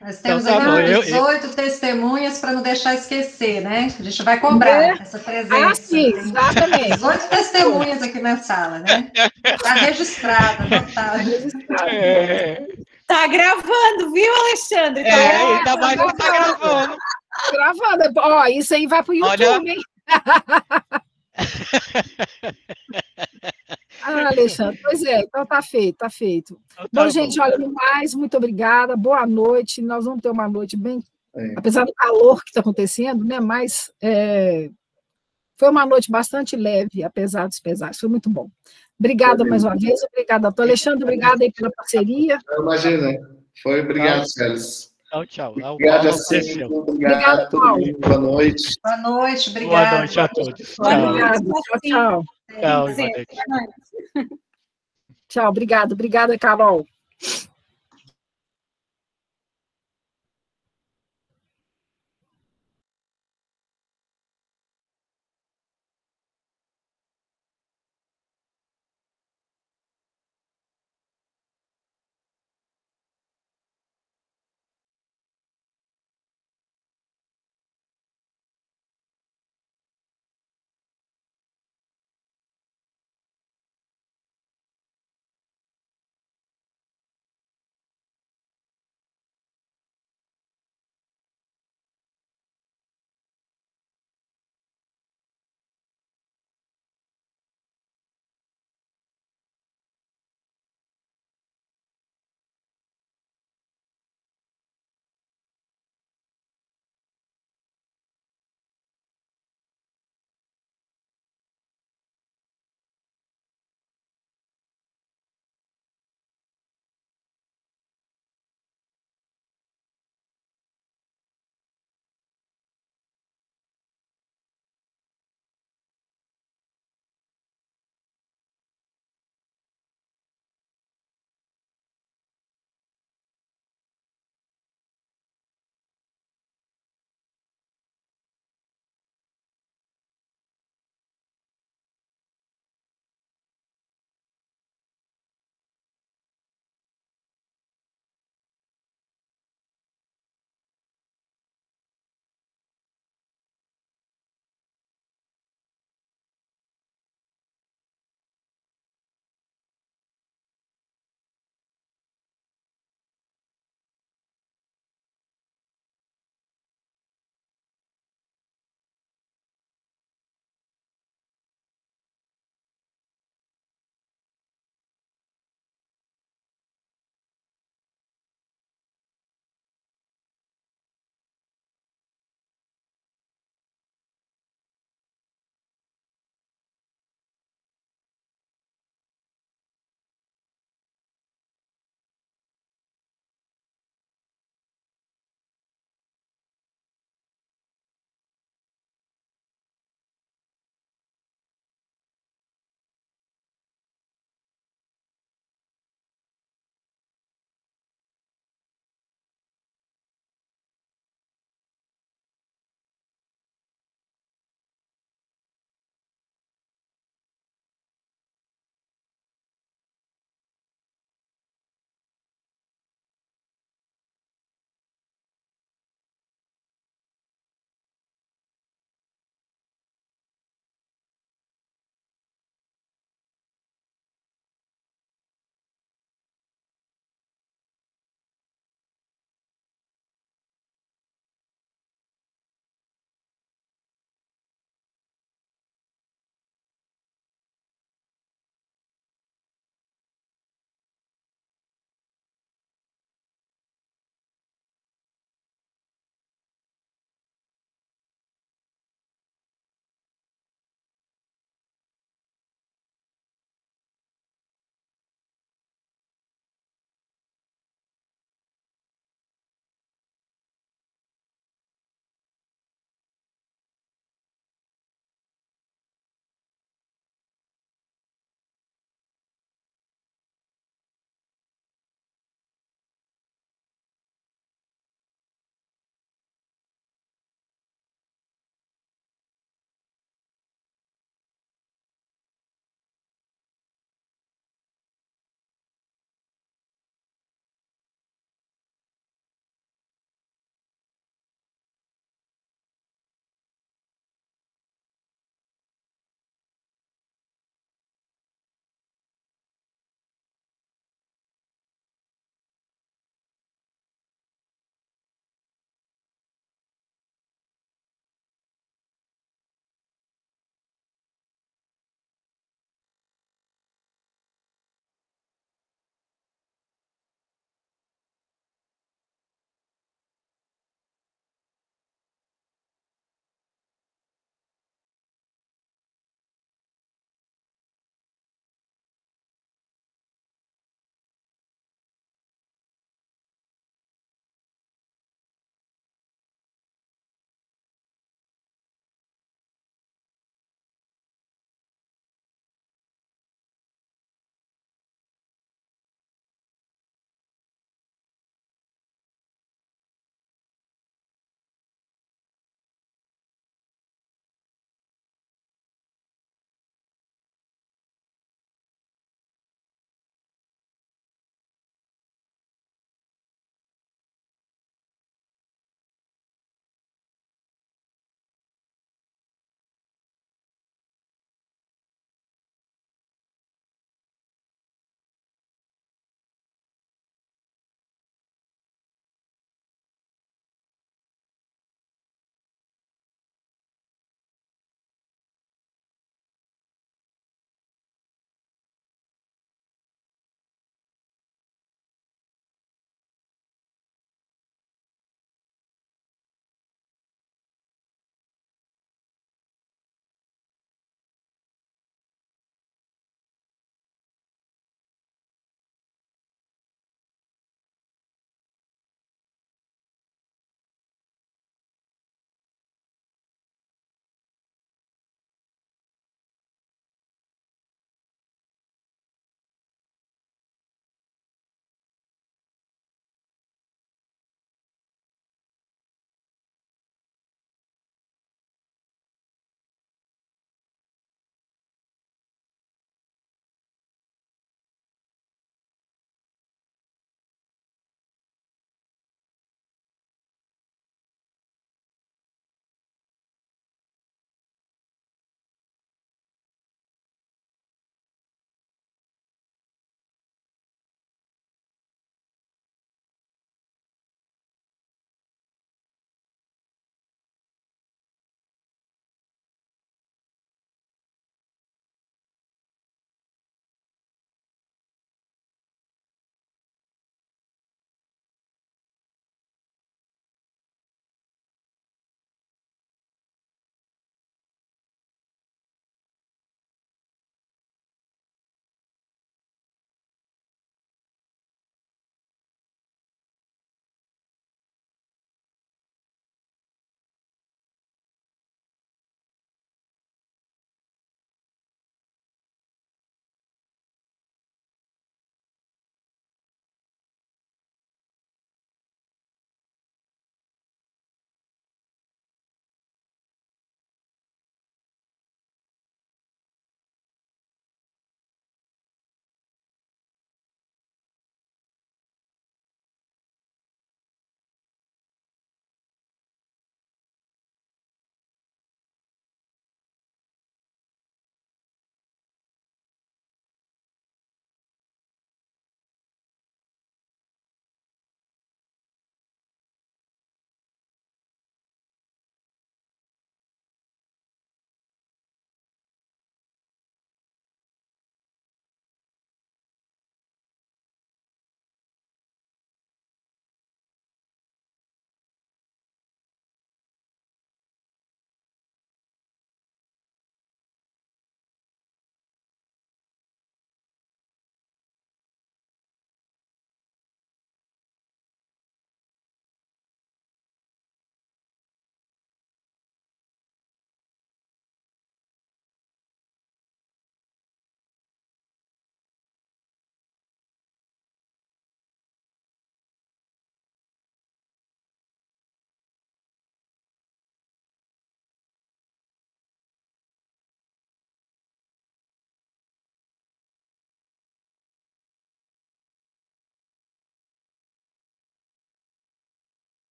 Nós temos aqui 18 testemunhas para não deixar esquecer, né? A gente vai cobrar essa presença. Sim, exatamente. 18 testemunhas aqui na sala, né? Está registrada, anotado. Tá gravando, viu, Alexandre? Ainda mais que tá gravando. Gravando. Isso aí vai pro YouTube, hein? Alexandre, pois então tá feito, tá feito. Bom, gente, olha, no mais, muito obrigada, boa noite, nós vamos ter uma noite bem, apesar do calor que está acontecendo, né, mas foi uma noite bastante leve, apesar dos pesares, foi muito bom. Obrigada mais uma vez, obrigada a todos. Alexandre, obrigada aí pela parceria. Imagina, foi, Célis. Tchau. Obrigado, obrigado a todo mundo. Boa noite. Boa noite, obrigada. Boa noite a todos. Tchau. Tchau, Tchau, obrigada, Carol.